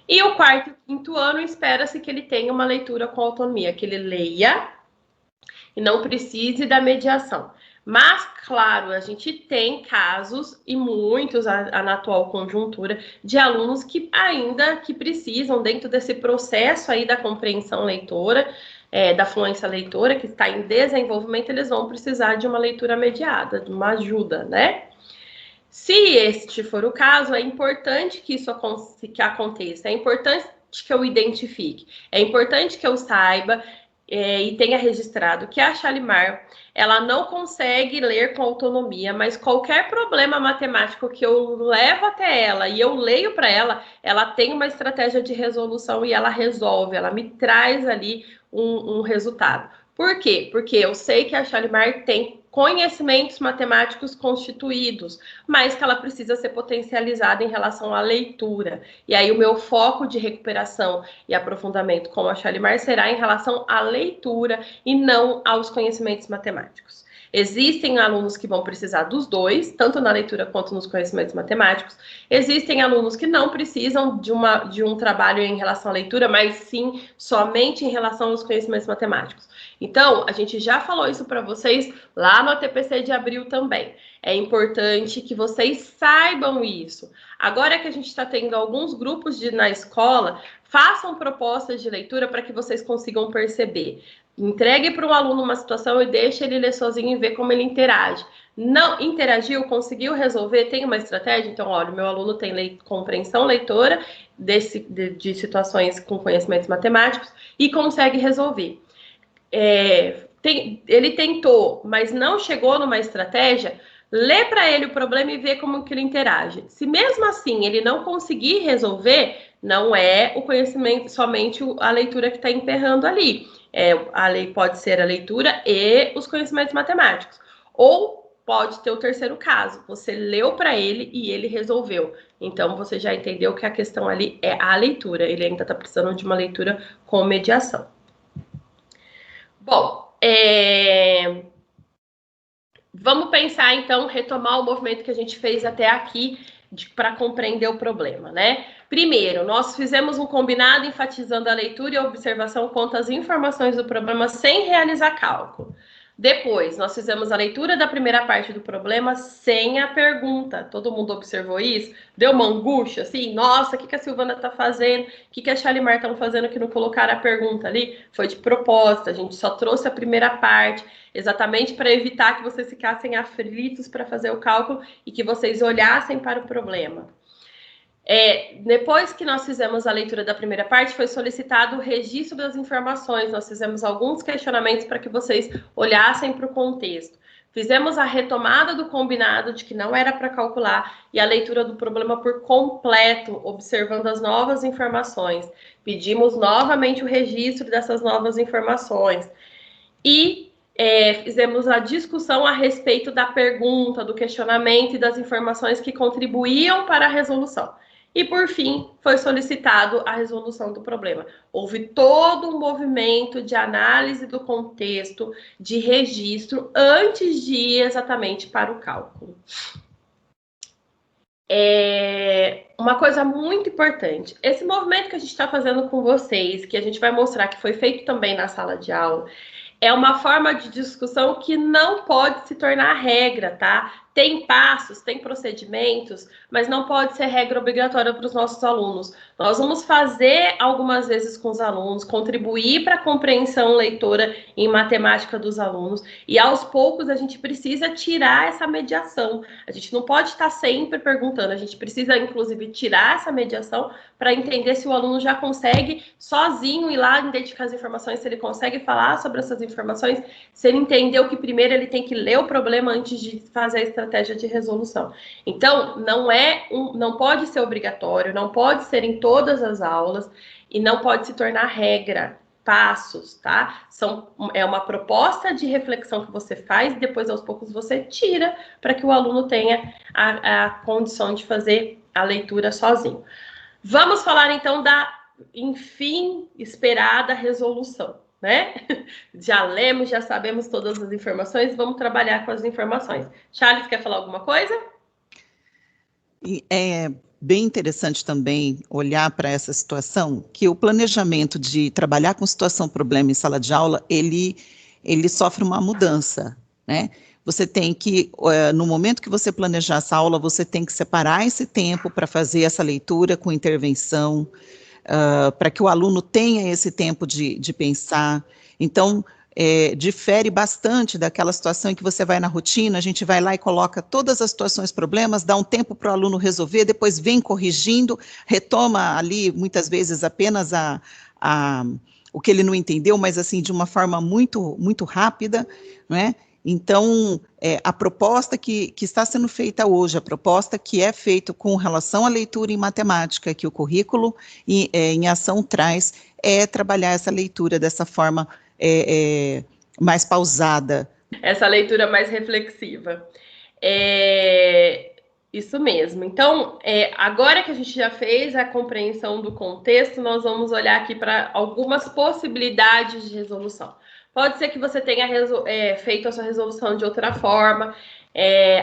E o quarto e quinto ano, espera-se que ele tenha uma leitura com autonomia, que ele leia e não precise da mediação. Mas, claro, a gente tem casos, e muitos na atual conjuntura, de alunos que ainda precisam, dentro desse processo aí da compreensão leitora, da fluência leitora, que está em desenvolvimento, eles vão precisar de uma leitura mediada, de uma ajuda, né? Se este for o caso, é importante que isso aconteça, é importante que eu identifique, é importante que eu saiba e tenha registrado que a Shalimar, ela não consegue ler com autonomia, mas qualquer problema matemático que eu levo até ela e eu leio para ela, ela tem uma estratégia de resolução e ela resolve, ela me traz ali um resultado. Por quê? Porque eu sei que a Shalimar tem conhecimentos matemáticos constituídos, mas que ela precisa ser potencializada em relação à leitura. E aí o meu foco de recuperação e aprofundamento com a Shalimar será em relação à leitura e não aos conhecimentos matemáticos. Existem alunos que vão precisar dos dois, tanto na leitura quanto nos conhecimentos matemáticos. Existem alunos que não precisam de um trabalho em relação à leitura, mas sim somente em relação aos conhecimentos matemáticos. Então, a gente já falou isso para vocês lá no ATPC de abril também. É importante que vocês saibam isso. Agora que a gente está tendo alguns grupos na escola, façam propostas de leitura para que vocês consigam perceber. Entregue para um aluno uma situação e deixe ele ler sozinho e ver como ele interage. Não interagiu, conseguiu resolver, tem uma estratégia? Então, olha, o meu aluno tem compreensão leitora de situações com conhecimentos matemáticos e consegue resolver. Ele tentou, mas não chegou numa estratégia, lê para ele o problema e vê como que ele interage. Se mesmo assim ele não conseguir resolver, não é o conhecimento, somente a leitura que está emperrando ali. A lei pode ser a leitura e os conhecimentos matemáticos. Ou pode ter o terceiro caso, você leu para ele e ele resolveu. Então você já entendeu que a questão ali é a leitura, ele ainda está precisando de uma leitura com mediação. Bom, vamos pensar então, retomar o movimento que a gente fez até aqui para compreender o problema, né? Primeiro, nós fizemos um combinado enfatizando a leitura e a observação quanto às informações do problema sem realizar cálculo. Depois, nós fizemos a leitura da primeira parte do problema sem a pergunta. Todo mundo observou isso? Deu uma angústia, assim? Nossa, o que a Silvana está fazendo? O que a Shalimar estão fazendo que não colocaram a pergunta ali? Foi de propósito, a gente só trouxe a primeira parte, exatamente para evitar que vocês ficassem aflitos para fazer o cálculo e que vocês olhassem para o problema. Depois que nós fizemos a leitura da primeira parte, foi solicitado o registro das informações. Nós fizemos alguns questionamentos para que vocês olhassem para o contexto. Fizemos a retomada do combinado de que não era para calcular e a leitura do problema por completo, observando as novas informações. Pedimos novamente o registro dessas novas informações. E fizemos a discussão a respeito da pergunta, do questionamento e das informações que contribuíam para a resolução. E, por fim, foi solicitado a resolução do problema. Houve todo um movimento de análise do contexto, de registro, antes de ir exatamente para o cálculo. Uma coisa muito importante, esse movimento que a gente está fazendo com vocês, que a gente vai mostrar que foi feito também na sala de aula, é uma forma de discussão que não pode se tornar regra, tá? Tem passos, tem procedimentos, mas não pode ser regra obrigatória para os nossos alunos. Nós vamos fazer algumas vezes com os alunos, contribuir para a compreensão leitora em matemática dos alunos, e aos poucos a gente precisa tirar essa mediação. A gente não pode estar sempre perguntando, a gente precisa, inclusive, tirar essa mediação para entender se o aluno já consegue sozinho ir lá identificar as informações, se ele consegue falar sobre essas informações, se ele entendeu que primeiro ele tem que ler o problema antes de fazer a estratégia de resolução. Então, não pode ser obrigatório, não pode ser em todas as aulas e não pode se tornar regra, passos, tá? É uma proposta de reflexão que você faz e depois, aos poucos, você tira para que o aluno tenha a condição de fazer a leitura sozinho. Vamos falar, então, da, enfim, esperada resolução, né? Já lemos, já sabemos todas as informações, vamos trabalhar com as informações. Charles, quer falar alguma coisa? É bem interessante também olhar para essa situação, que o planejamento de trabalhar com situação problema em sala de aula, ele sofre uma mudança, né? Você tem que, no momento que você planejar essa aula, você tem que separar esse tempo para fazer essa leitura com intervenção, para que o aluno tenha esse tempo de pensar. Então, difere bastante daquela situação em que você vai na rotina, a gente vai lá e coloca todas as situações, problemas, dá um tempo para o aluno resolver, depois vem corrigindo, retoma ali, muitas vezes, apenas o que ele não entendeu, mas assim, de uma forma muito, muito rápida, não é? Então, a proposta que está sendo feita hoje, a proposta que é feita com relação à leitura em matemática, que o currículo em ação traz, é trabalhar essa leitura dessa forma mais pausada. Essa leitura mais reflexiva. Isso mesmo. Então, agora que a gente já fez a compreensão do contexto, nós vamos olhar aqui para algumas possibilidades de resolução. Pode ser que você tenha feito a sua resolução de outra forma.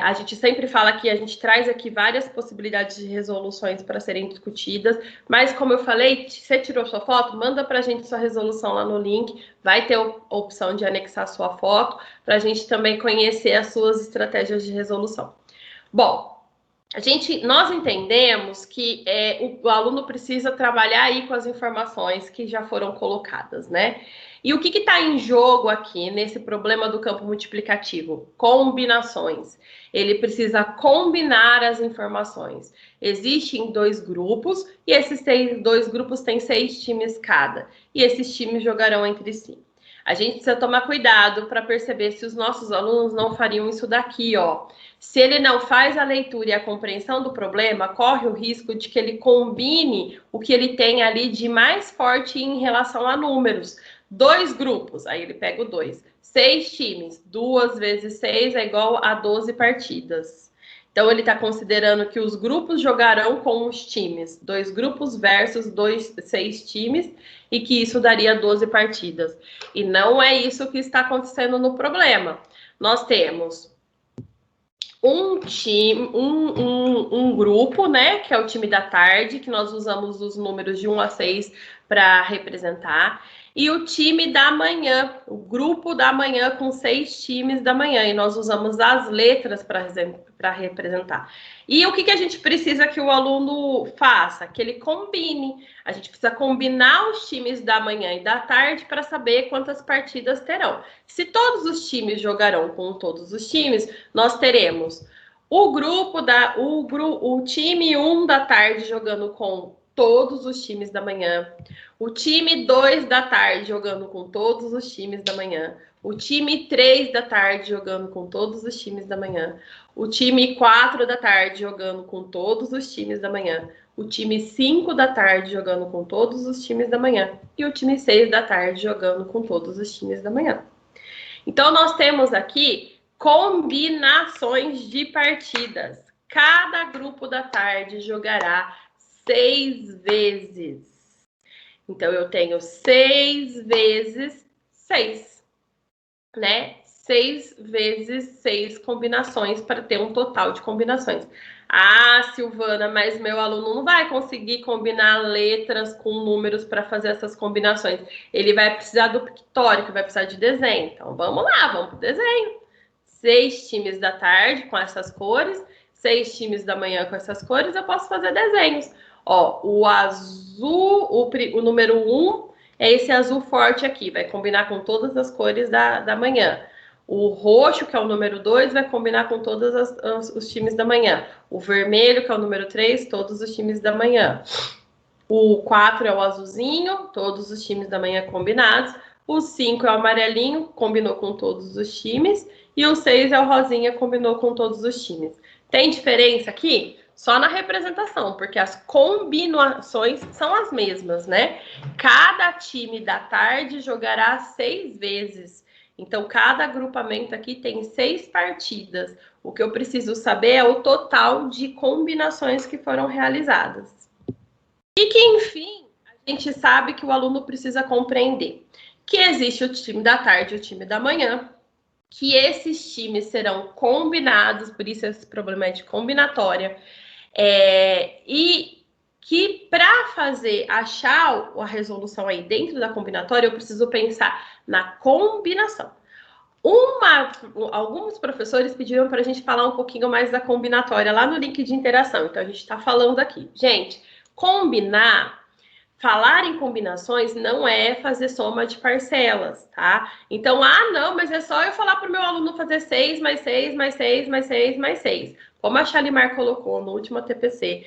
A gente sempre fala que a gente traz aqui várias possibilidades de resoluções para serem discutidas, mas como eu falei, você tirou sua foto, manda para a gente sua resolução lá no link, vai ter a opção de anexar sua foto, para a gente também conhecer as suas estratégias de resolução. Bom, nós entendemos que o aluno precisa trabalhar aí com as informações que já foram colocadas, né? E o que está em jogo aqui nesse problema do campo multiplicativo? Combinações. Ele precisa combinar as informações. Existem 2 grupos e esses 2 grupos têm 6 times cada. E esses times jogarão entre si. A gente precisa tomar cuidado para perceber se os nossos alunos não fariam isso daqui, ó. Se ele não faz a leitura e a compreensão do problema, corre o risco de que ele combine o que ele tem ali de mais forte em relação a números. 2 grupos, aí ele pega o 2. 6 times, 2 vezes 6 é igual a 12 partidas. Então, ele está considerando que os grupos jogarão com os times. 2 grupos versus 6 times, e que isso daria 12 partidas. E não é isso que está acontecendo no problema. Nós temos um time, um grupo, né, que é o time da tarde, que nós usamos os números de 1 a 6 para representar, e o time da manhã, o grupo da manhã com 6 times da manhã, e nós usamos as letras para representar. E o que a gente precisa que o aluno faça? Que ele combine. A gente precisa combinar os times da manhã e da tarde para saber quantas partidas terão. Se todos os times jogarão com todos os times, nós teremos o time 1 da tarde jogando com todos os times da manhã, o time 2 da tarde jogando com todos os times da manhã, o time 3 da tarde jogando com todos os times da manhã, o time 4 da tarde jogando com todos os times da manhã, o time 5 da tarde jogando com todos os times da manhã e o time 6 da tarde jogando com todos os times da manhã. Então, nós temos aqui combinações de partidas. Cada grupo da tarde jogará 6 vezes. Então, eu tenho 6 vezes 6, né? 6 vezes 6 combinações para ter um total de combinações. Ah, Silvana, mas meu aluno não vai conseguir combinar letras com números para fazer essas combinações. Ele vai precisar do pictórico, vai precisar de desenho. Então, vamos lá, vamos para o desenho. 6 times da tarde com essas cores, 6 times da manhã com essas cores, eu posso fazer desenhos. Ó, o azul, o número 1 é esse azul forte aqui, vai combinar com todas as cores da manhã. O roxo, que é o número 2, vai combinar com todos os times da manhã. O vermelho, que é o número 3, todos os times da manhã. O 4 é o azulzinho, todos os times da manhã combinados. O 5 é o amarelinho, combinou com todos os times. E o 6 é o rosinha, combinou com todos os times. Tem diferença aqui? Só na representação, porque as combinações são as mesmas, né? Cada time da tarde jogará 6 vezes. Então, cada agrupamento aqui tem 6 partidas. O que eu preciso saber é o total de combinações que foram realizadas. E que, enfim, a gente sabe que o aluno precisa compreender que existe o time da tarde e o time da manhã, que esses times serão combinados, por isso esse problema é de combinatória, e que para achar a resolução aí dentro da combinatória, eu preciso pensar na combinação. Alguns professores pediram para a gente falar um pouquinho mais da combinatória lá no link de interação, então a gente está falando aqui. Gente, falar em combinações não é fazer soma de parcelas, tá? Então, não, mas é só eu falar para o meu aluno fazer 6 mais 6 mais 6 mais 6 mais 6. Como a Shalimar colocou no último TPC,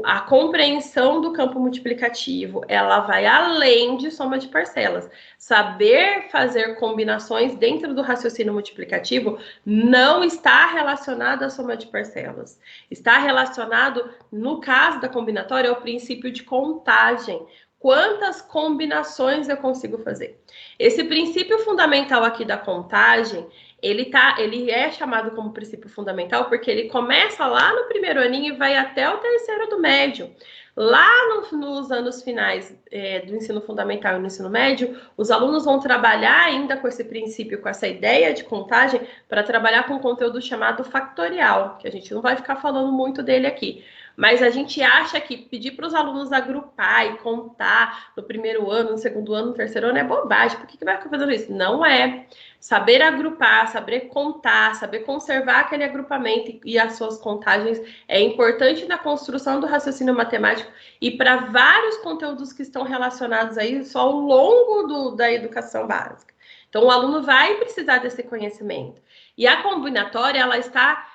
a compreensão do campo multiplicativo, ela vai além de soma de parcelas. Saber fazer combinações dentro do raciocínio multiplicativo não está relacionado à soma de parcelas. Está relacionado, no caso da combinatória, ao princípio de contagem. Quantas combinações eu consigo fazer? Esse princípio fundamental aqui da contagem, ele é chamado como princípio fundamental porque ele começa lá no primeiro aninho e vai até o terceiro do médio. Lá nos anos finais do ensino fundamental e no ensino médio, os alunos vão trabalhar ainda com esse princípio, com essa ideia de contagem, para trabalhar com um conteúdo chamado factorial, que a gente não vai ficar falando muito dele aqui. Mas a gente acha que pedir para os alunos agrupar e contar no primeiro ano, no segundo ano, no terceiro ano é bobagem. Por que vai ficar fazendo isso? Não é. Saber agrupar, saber contar, saber conservar aquele agrupamento e as suas contagens é importante na construção do raciocínio matemático e para vários conteúdos que estão relacionados aí só ao longo da educação básica. Então, o aluno vai precisar desse conhecimento. E a combinatória, ela está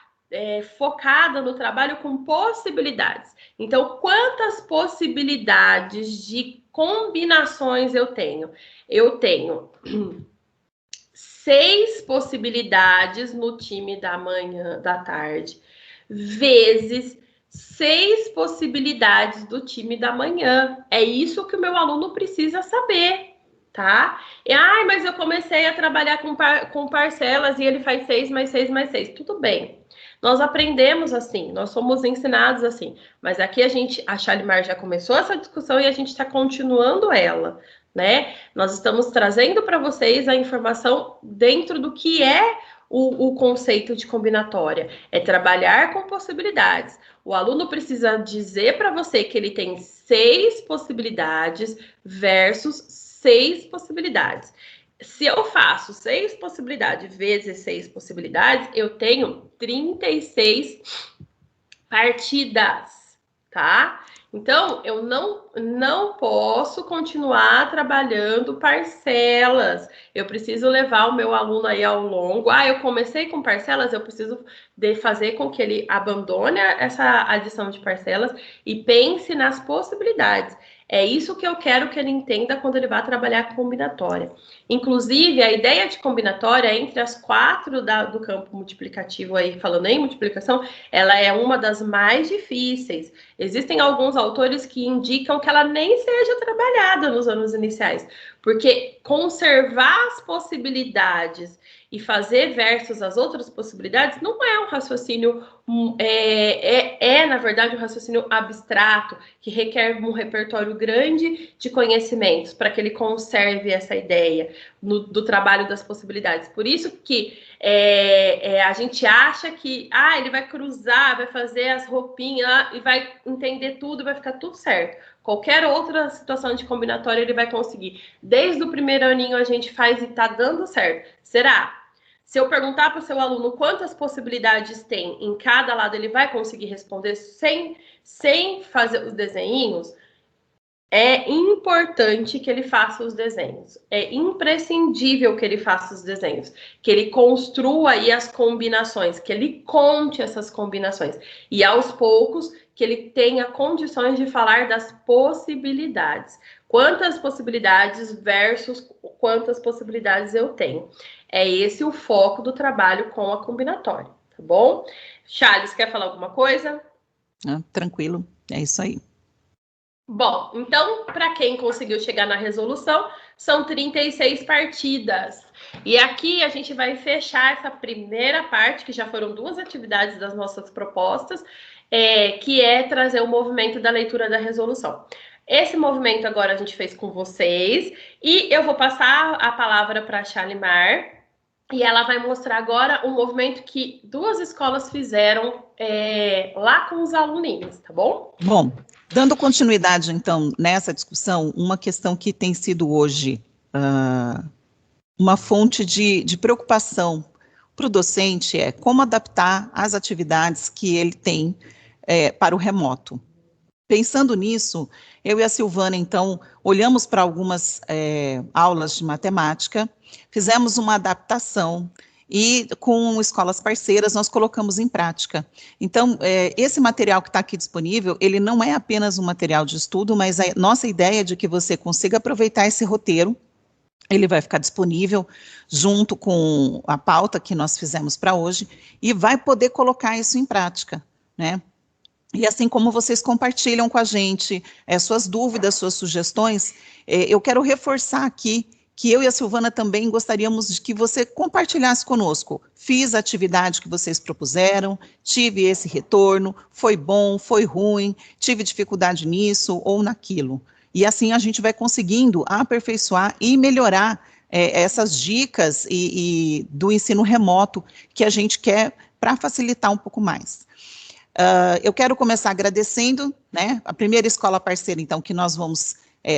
focada no trabalho com possibilidades. Então, quantas possibilidades de combinações eu tenho? Eu tenho 6 possibilidades no time da manhã, da tarde, vezes 6 possibilidades do time da manhã. É isso que o meu aluno precisa saber, tá? Mas eu comecei a trabalhar com parcelas e ele faz 6 mais 6 mais 6. Tudo bem. Nós aprendemos assim, nós somos ensinados assim. Mas aqui a Shalimar já começou essa discussão e a gente está continuando ela, né? Nós estamos trazendo para vocês a informação dentro do que é o conceito de combinatória? É trabalhar com possibilidades. O aluno precisa dizer para você que ele tem 6 possibilidades versus 6 possibilidades. Se eu faço 6 possibilidades vezes 6 possibilidades, eu tenho 36 partidas, tá? Então, eu não posso continuar trabalhando parcelas. Eu preciso levar o meu aluno aí ao longo. Eu comecei com parcelas, eu preciso de fazer com que ele abandone essa adição de parcelas e pense nas possibilidades. É isso que eu quero que ele entenda quando ele vai trabalhar com combinatória. Inclusive, a ideia de combinatória entre as 4 do campo multiplicativo aí, falando em multiplicação, ela é uma das mais difíceis. Existem alguns autores que indicam que ela nem seja trabalhada nos anos iniciais, porque conservar as possibilidades e fazer versus as outras possibilidades não é um raciocínio, na verdade, um raciocínio abstrato, que requer um repertório grande de conhecimentos para que ele conserve essa ideia do trabalho das possibilidades. Por isso que a gente acha que ele vai cruzar, vai fazer as roupinhas e vai entender tudo, vai ficar tudo certo. Qualquer outra situação de combinatória ele vai conseguir. Desde o primeiro aninho a gente faz e tá dando certo. Será? Se eu perguntar para o seu aluno quantas possibilidades tem em cada lado, ele vai conseguir responder sem fazer os desenhinhos? É importante que ele faça os desenhos. É imprescindível que ele faça os desenhos. Que ele construa aí as combinações, que ele conte essas combinações. E aos poucos, que ele tenha condições de falar das possibilidades. Quantas possibilidades versus quantas possibilidades eu tenho. É esse o foco do trabalho com a combinatória, tá bom? Charles, quer falar alguma coisa? Tranquilo, é isso aí. Bom, então, para quem conseguiu chegar na resolução, são 36 partidas. E aqui a gente vai fechar essa primeira parte, que já foram 2 atividades das nossas propostas, que é trazer o movimento da leitura da resolução. Esse movimento agora a gente fez com vocês, e eu vou passar a palavra para a Shalimar, e ela vai mostrar agora um movimento que 2 escolas fizeram lá com os aluninhos, tá bom? Bom, dando continuidade, então, nessa discussão, uma questão que tem sido hoje uma fonte de preocupação para o docente é como adaptar as atividades que ele tem para o remoto. Pensando nisso, eu e a Silvana, então, olhamos para algumas aulas de matemática, fizemos uma adaptação e com escolas parceiras nós colocamos em prática. Então, esse material que está aqui disponível, ele não é apenas um material de estudo, mas a nossa ideia é de que você consiga aproveitar esse roteiro. Ele vai ficar disponível junto com a pauta que nós fizemos para hoje e vai poder colocar isso em prática, né? E assim como vocês compartilham com a gente suas dúvidas, suas sugestões, eu quero reforçar aqui que eu e a Silvana também gostaríamos de que você compartilhasse conosco. Fiz a atividade que vocês propuseram, tive esse retorno, foi bom, foi ruim, tive dificuldade nisso ou naquilo. E assim a gente vai conseguindo aperfeiçoar e melhorar essas dicas e do ensino remoto que a gente quer para facilitar um pouco mais. Eu quero começar agradecendo, né, a primeira escola parceira, então, que nós vamos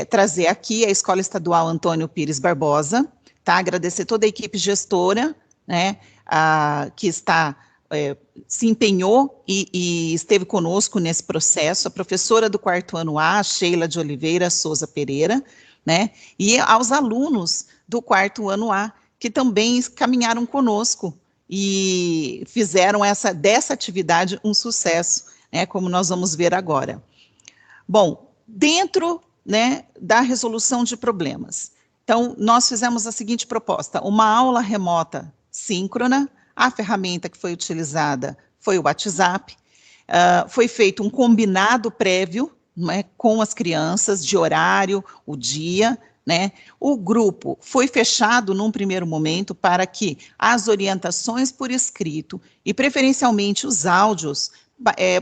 trazer aqui, a Escola Estadual Antônio Pires Barbosa, tá? Agradecer toda a equipe gestora, né, que se empenhou e esteve conosco nesse processo, a professora do 4º ano A, Sheila de Oliveira Souza Pereira, né, e aos alunos do 4º ano A, que também caminharam conosco, e fizeram dessa atividade um sucesso, né, como nós vamos ver agora. Bom, dentro, né, da resolução de problemas, então, nós fizemos a seguinte proposta: uma aula remota síncrona, a ferramenta que foi utilizada foi o WhatsApp, foi feito um combinado prévio, né, com as crianças, de horário, o dia, né? O grupo foi fechado num primeiro momento para que as orientações por escrito e preferencialmente os áudios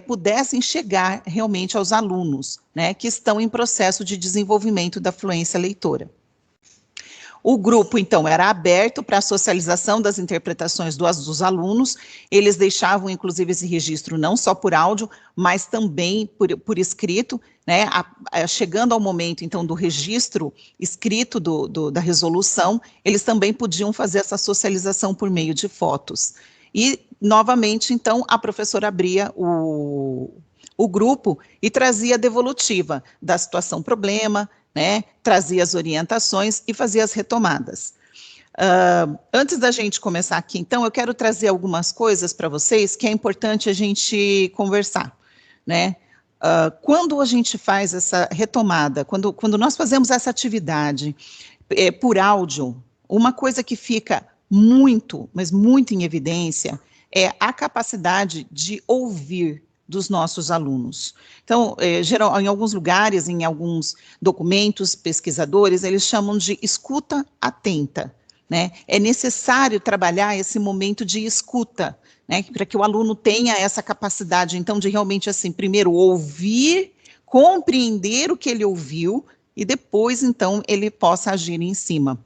pudessem chegar realmente aos alunos, né, que estão em processo de desenvolvimento da fluência leitora. O grupo, então, era aberto para a socialização das interpretações dos alunos, eles deixavam, inclusive, esse registro não só por áudio, mas também por escrito, né, chegando ao momento, então, do registro escrito da resolução, eles também podiam fazer essa socialização por meio de fotos. E, novamente, então, a professora abria o grupo e trazia a devolutiva da situação problema, né, trazia as orientações e fazia as retomadas. Antes da gente começar aqui, então, eu quero trazer algumas coisas para vocês que é importante a gente conversar, né? Quando a gente faz essa retomada, quando nós fazemos essa atividade por áudio, uma coisa que fica muito, mas muito em evidência, é a capacidade de ouvir dos nossos alunos. Então, em alguns lugares, em alguns documentos, pesquisadores, eles chamam de escuta atenta, né? É necessário trabalhar esse momento de escuta, né? Para que o aluno tenha essa capacidade, então, de realmente, assim, primeiro ouvir, compreender o que ele ouviu, e depois, então, ele possa agir em cima.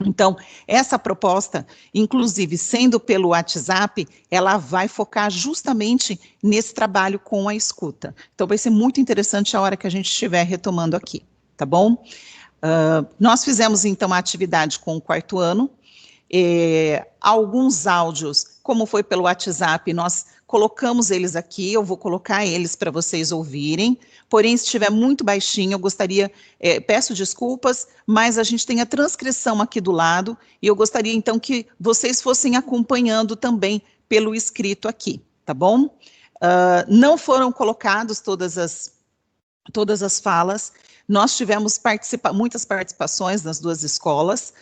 Então, essa proposta, inclusive sendo pelo WhatsApp, ela vai focar justamente nesse trabalho com a escuta. Então, vai ser muito interessante a hora que a gente estiver retomando aqui, tá bom? Nós fizemos, então, a atividade com o quarto ano. Alguns áudios, como foi pelo WhatsApp, nós colocamos eles aqui, eu vou colocar eles para vocês ouvirem, porém, se estiver muito baixinho, eu gostaria, peço desculpas, mas a gente tem a transcrição aqui do lado, e eu gostaria, então, que vocês fossem acompanhando também pelo escrito aqui, tá bom? Não foram colocados todas as falas, nós tivemos muitas participações nas duas escolas,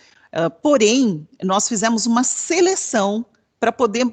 porém, nós fizemos uma seleção para poder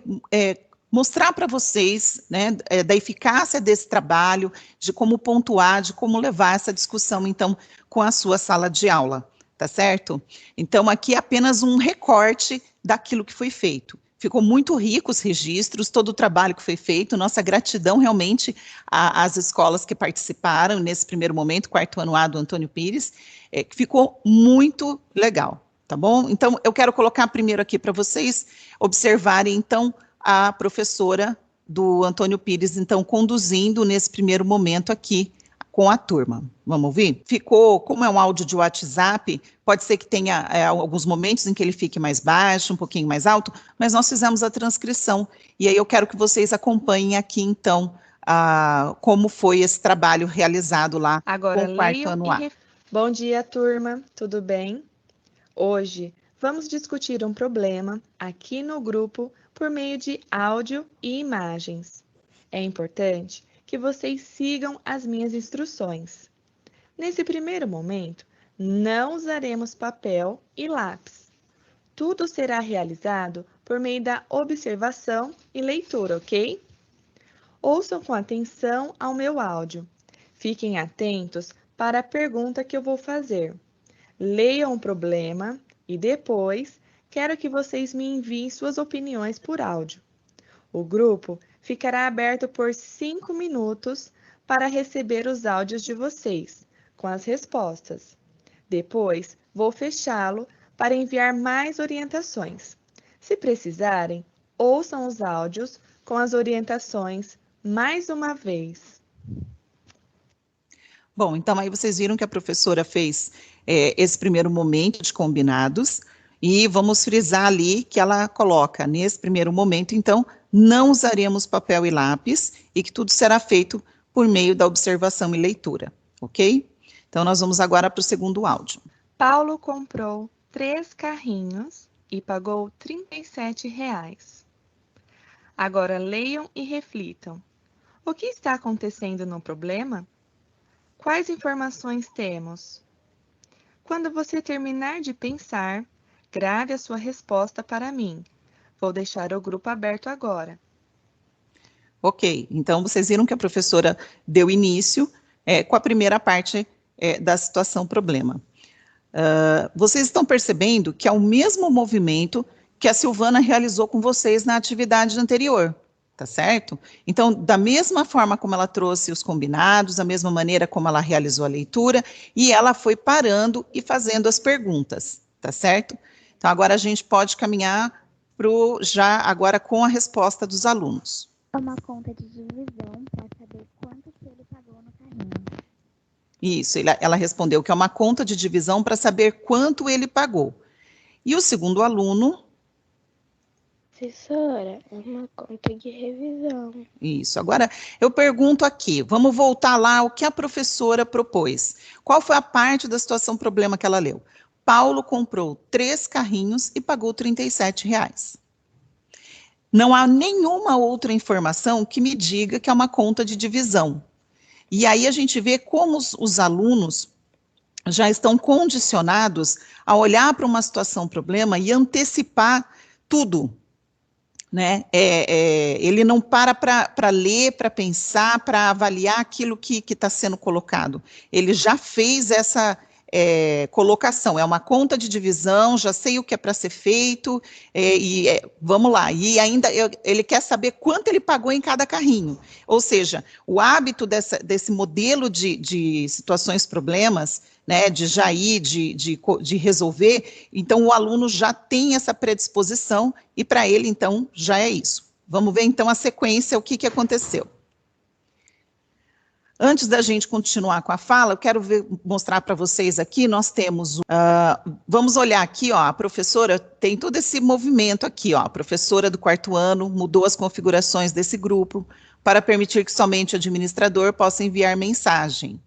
mostrar para vocês, né, da eficácia desse trabalho, de como pontuar, de como levar essa discussão, então, com a sua sala de aula, tá certo? Então, aqui é apenas um recorte daquilo que foi feito. Ficou muito rico os registros, todo o trabalho que foi feito, nossa gratidão realmente às escolas que participaram nesse primeiro momento, quarto ano A do Antônio Pires, que ficou muito legal, tá bom? Então, eu quero colocar primeiro aqui para vocês observarem, então, a professora do Antônio Pires, então, conduzindo nesse primeiro momento aqui com a turma. Vamos ouvir? Ficou, como é um áudio de WhatsApp, pode ser que tenha alguns momentos em que ele fique mais baixo, um pouquinho mais alto, mas nós fizemos a transcrição, e aí eu quero que vocês acompanhem aqui, então, como foi esse trabalho realizado lá Agora, com o quarto ano A. Bom dia, turma, tudo bem? Hoje vamos discutir um problema aqui no grupo por meio de áudio e imagens. É importante que vocês sigam as minhas instruções. Nesse primeiro momento, não usaremos papel e lápis. Tudo será realizado por meio da observação e leitura, ok? Ouçam com atenção ao meu áudio. Fiquem atentos para a pergunta que eu vou fazer. Leiam o problema e depois quero que vocês me enviem suas opiniões por áudio. O grupo ficará aberto por 5 minutos para receber os áudios de vocês, com as respostas. Depois, vou fechá-lo para enviar mais orientações. Se precisarem, ouçam os áudios com as orientações mais uma vez. Bom, então aí vocês viram que a professora fez esse primeiro momento de combinados, e vamos frisar ali que ela coloca, nesse primeiro momento, então, não usaremos papel e lápis, e que tudo será feito por meio da observação e leitura, ok? Então, nós vamos agora para o segundo áudio. Paulo comprou 3 carrinhos e pagou R$ 37. Agora leiam e reflitam. O que está acontecendo no problema? Quais informações temos? Quando você terminar de pensar, grave a sua resposta para mim. Vou deixar o grupo aberto agora. Ok, então vocês viram que a professora deu início com a primeira parte da situação problema. Vocês estão percebendo que é o mesmo movimento que a Silvana realizou com vocês na atividade anterior, tá certo? Então, da mesma forma como ela trouxe os combinados, da mesma maneira como ela realizou a leitura, e ela foi parando e fazendo as perguntas, tá certo? Então, agora a gente pode caminhar já agora com a resposta dos alunos. É uma conta de divisão para saber quanto que ele pagou no carrinho. Isso, ela respondeu que é uma conta de divisão para saber quanto ele pagou. E o segundo aluno... Professora, é uma conta de revisão. Isso, agora eu pergunto aqui, vamos voltar lá ao que a professora propôs. Qual foi a parte da situação problema que ela leu? Paulo comprou 3 carrinhos e pagou R$37. Não há nenhuma outra informação que me diga que é uma conta de divisão. E aí a gente vê como os alunos já estão condicionados a olhar para uma situação problema e antecipar tudo, né? Ele não para ler, para pensar, para avaliar aquilo que está sendo colocado. Ele já fez essa colocação, é uma conta de divisão, já sei o que é para ser feito, vamos lá, e ainda ele quer saber quanto ele pagou em cada carrinho, ou seja, o hábito desse modelo de situações problemas, né, de já ir, de resolver, então o aluno já tem essa predisposição, e para ele, então, já é isso. Vamos ver, então, a sequência, o que aconteceu. Antes da gente continuar com a fala, eu quero mostrar para vocês aqui, nós temos, vamos olhar aqui, ó, a professora tem todo esse movimento aqui, ó, a professora do 4º ano mudou as configurações desse grupo para permitir que somente o administrador possa enviar mensagem.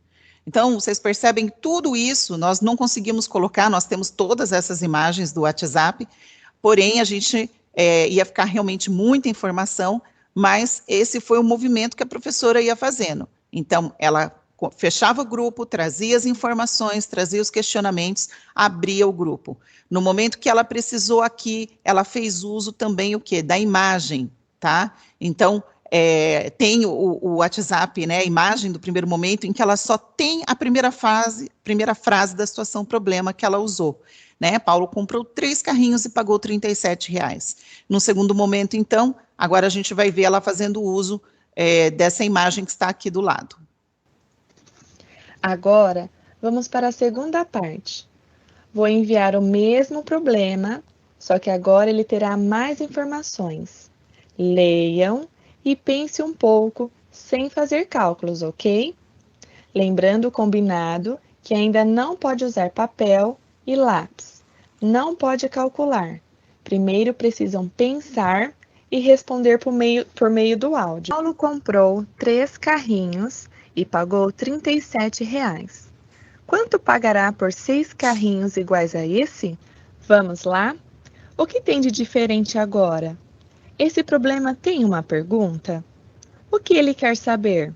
Então, vocês percebem tudo isso, nós não conseguimos colocar, nós temos todas essas imagens do WhatsApp, porém a gente ia ficar realmente muita informação, mas esse foi o movimento que a professora ia fazendo. Então, ela fechava o grupo, trazia as informações, trazia os questionamentos, abria o grupo. No momento que ela precisou aqui, ela fez uso também o quê? Da imagem, tá? Então, tem o WhatsApp, né, a imagem do primeiro momento, em que ela só tem a primeira frase da situação problema que ela usou. Né? Paulo comprou 3 carrinhos e pagou R$37. No segundo momento, então, agora a gente vai ver ela fazendo uso dessa imagem que está aqui do lado. Agora, vamos para a segunda parte. Vou enviar o mesmo problema, só que agora ele terá mais informações. Leiam e pense um pouco, sem fazer cálculos, ok? Lembrando o combinado que ainda não pode usar papel e lápis. Não pode calcular. Primeiro precisam pensar e responder por meio do áudio. Paulo comprou 3 carrinhos e pagou R$37. Quanto pagará por 6 carrinhos iguais a esse? Vamos lá? O que tem de diferente agora? Esse problema tem uma pergunta? O que ele quer saber?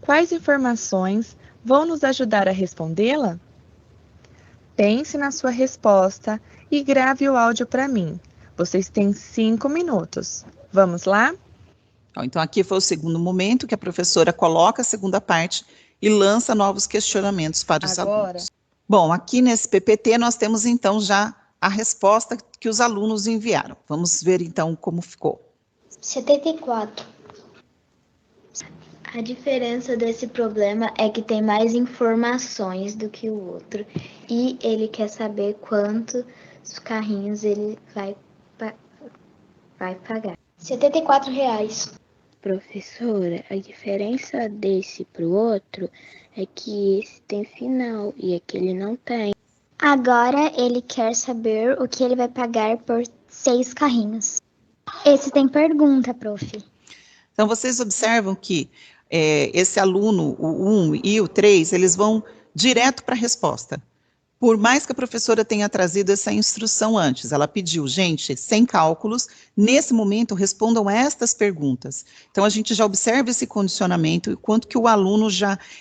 Quais informações vão nos ajudar a respondê-la? Pense na sua resposta e grave o áudio para mim. Vocês têm 5 minutos. Vamos lá? Então, aqui foi o segundo momento que a professora coloca a segunda parte e lança novos questionamentos para os alunos. Bom, aqui nesse PPT nós temos então já a resposta que os alunos enviaram. Vamos ver então como ficou. 74. A diferença desse problema é que tem mais informações do que o outro e ele quer saber quantos carrinhos ele vai pagar. R$74. Professora, a diferença desse pro outro é que esse tem final e aquele não tem. Agora ele quer saber o que ele vai pagar por 6 carrinhos. Esse tem pergunta, prof. Então, vocês observam que esse aluno, o 1 e o 3, eles vão direto para a resposta. Por mais que a professora tenha trazido essa instrução antes, ela pediu, gente, sem cálculos, nesse momento respondam estas perguntas. Então, a gente já observa esse condicionamento, e quanto que o aluno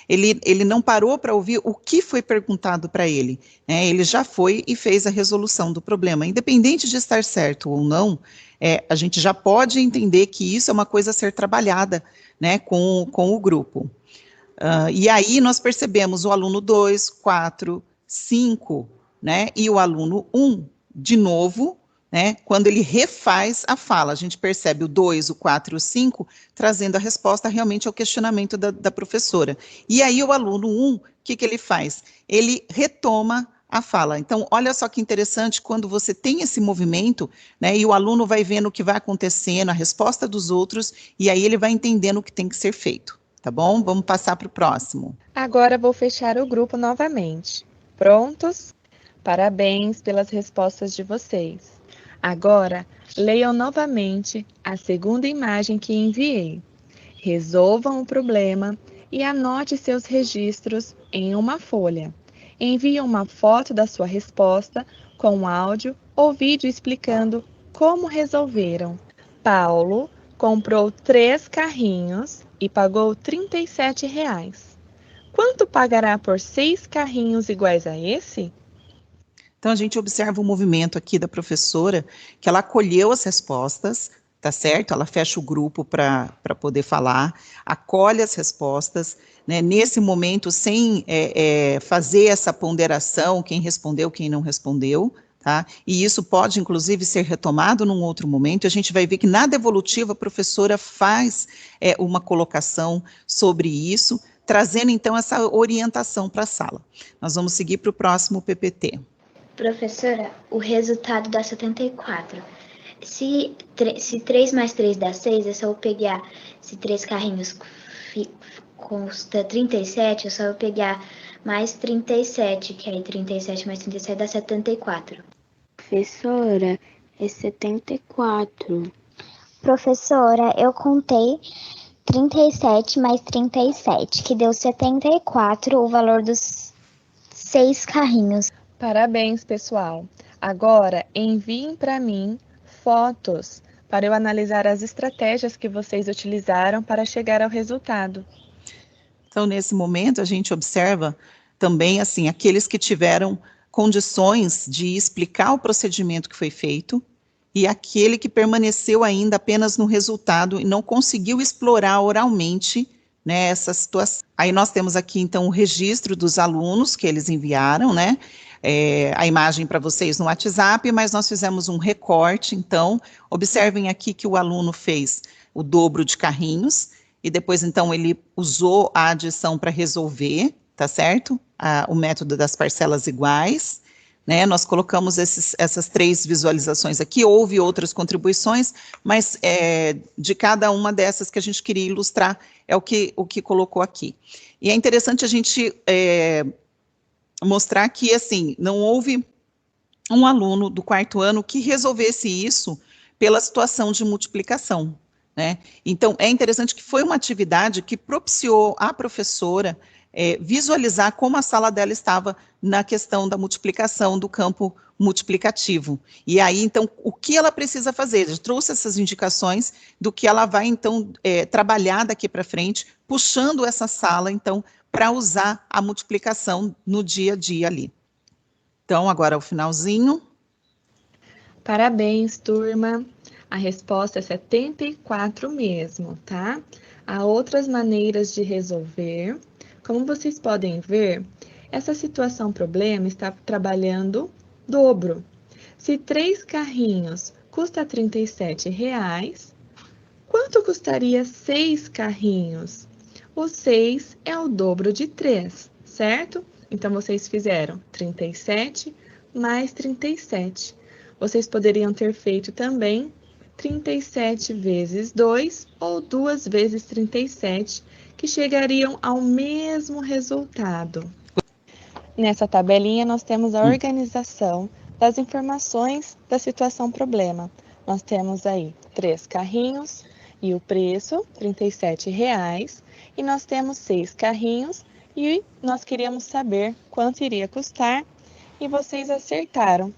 ele não parou para ouvir o que foi perguntado para ele, né? Ele já foi e fez a resolução do problema. Independente de estar certo ou não, a gente já pode entender que isso é uma coisa a ser trabalhada, né, com o grupo. E aí nós percebemos o aluno 2, 4, 5, né, e o aluno 1, de novo, né, quando ele refaz a fala, a gente percebe o 2, o 4 e o 5, trazendo a resposta realmente ao questionamento da professora. E aí o aluno 1, o que ele faz? Ele retoma a fala. Então, olha só que interessante, quando você tem esse movimento, né, e o aluno vai vendo o que vai acontecendo, a resposta dos outros, e aí ele vai entendendo o que tem que ser feito, tá bom? Vamos passar para o próximo. Agora vou fechar o grupo novamente. Prontos? Parabéns pelas respostas de vocês. Agora, leiam novamente a segunda imagem que enviei. Resolvam o problema e anote seus registros em uma folha. Envie uma foto da sua resposta com áudio ou vídeo explicando como resolveram. Paulo comprou 3 carrinhos e pagou R$ 37. Quanto pagará por 6 carrinhos iguais a esse? Então, a gente observa o movimento aqui da professora, que ela acolheu as respostas, tá certo? Ela fecha o grupo para poder falar, acolhe as respostas, né? Nesse momento, sem fazer essa ponderação, quem respondeu, quem não respondeu, tá? E isso pode, inclusive, ser retomado num outro momento. A gente vai ver que na devolutiva a professora faz uma colocação sobre isso, trazendo, então, essa orientação para a sala. Nós vamos seguir para o próximo PPT. Professora, o resultado dá 74. Se 3 mais 3 dá 6, é só eu pegar, se 3 carrinhos custa 37, é só eu pegar mais 37, que aí 37 mais 37 dá 74. Professora, é 74. Professora, eu contei 37 mais 37, que deu 74, o valor dos 6 carrinhos. Parabéns, pessoal! Agora, enviem para mim fotos para eu analisar as estratégias que vocês utilizaram para chegar ao resultado. Então, nesse momento, a gente observa também, assim, aqueles que tiveram condições de explicar o procedimento que foi feito e aquele que permaneceu ainda apenas no resultado e não conseguiu explorar oralmente, né, essa situação. Aí nós temos aqui, então, o registro dos alunos que eles enviaram, né, a imagem para vocês no WhatsApp, mas nós fizemos um recorte, então, observem aqui que o aluno fez o dobro de carrinhos, e depois, então, ele usou a adição para resolver, tá certo? O método das parcelas iguais, né? Nós colocamos essas 3 visualizações aqui, houve outras contribuições, mas de cada uma dessas que a gente queria ilustrar, é o que colocou aqui. E é interessante a gente mostrar que, assim, não houve um aluno do 4º ano que resolvesse isso pela situação de multiplicação, né? Então, é interessante que foi uma atividade que propiciou a professora visualizar como a sala dela estava na questão da multiplicação do campo multiplicativo. E aí, então, o que ela precisa fazer? Eu trouxe essas indicações do que ela vai, então, trabalhar daqui para frente, puxando essa sala, então, para usar a multiplicação no dia a dia ali. Então, agora o finalzinho. Parabéns, turma! A resposta é 74 mesmo, tá? Há outras maneiras de resolver. Como vocês podem ver, essa situação problema está trabalhando dobro. Se 3 carrinhos custa R$ 37, quanto custaria 6 carrinhos? O 6 é o dobro de 3, certo? Então, vocês fizeram 37 mais 37. Vocês poderiam ter feito também 37 vezes 2 ou 2 vezes 37, que chegariam ao mesmo resultado. Nessa tabelinha, nós temos a organização das informações da situação problema. Nós temos aí 3 carrinhos e o preço, R$ 37, e nós temos 6 carrinhos e nós queríamos saber quanto iria custar e vocês acertaram.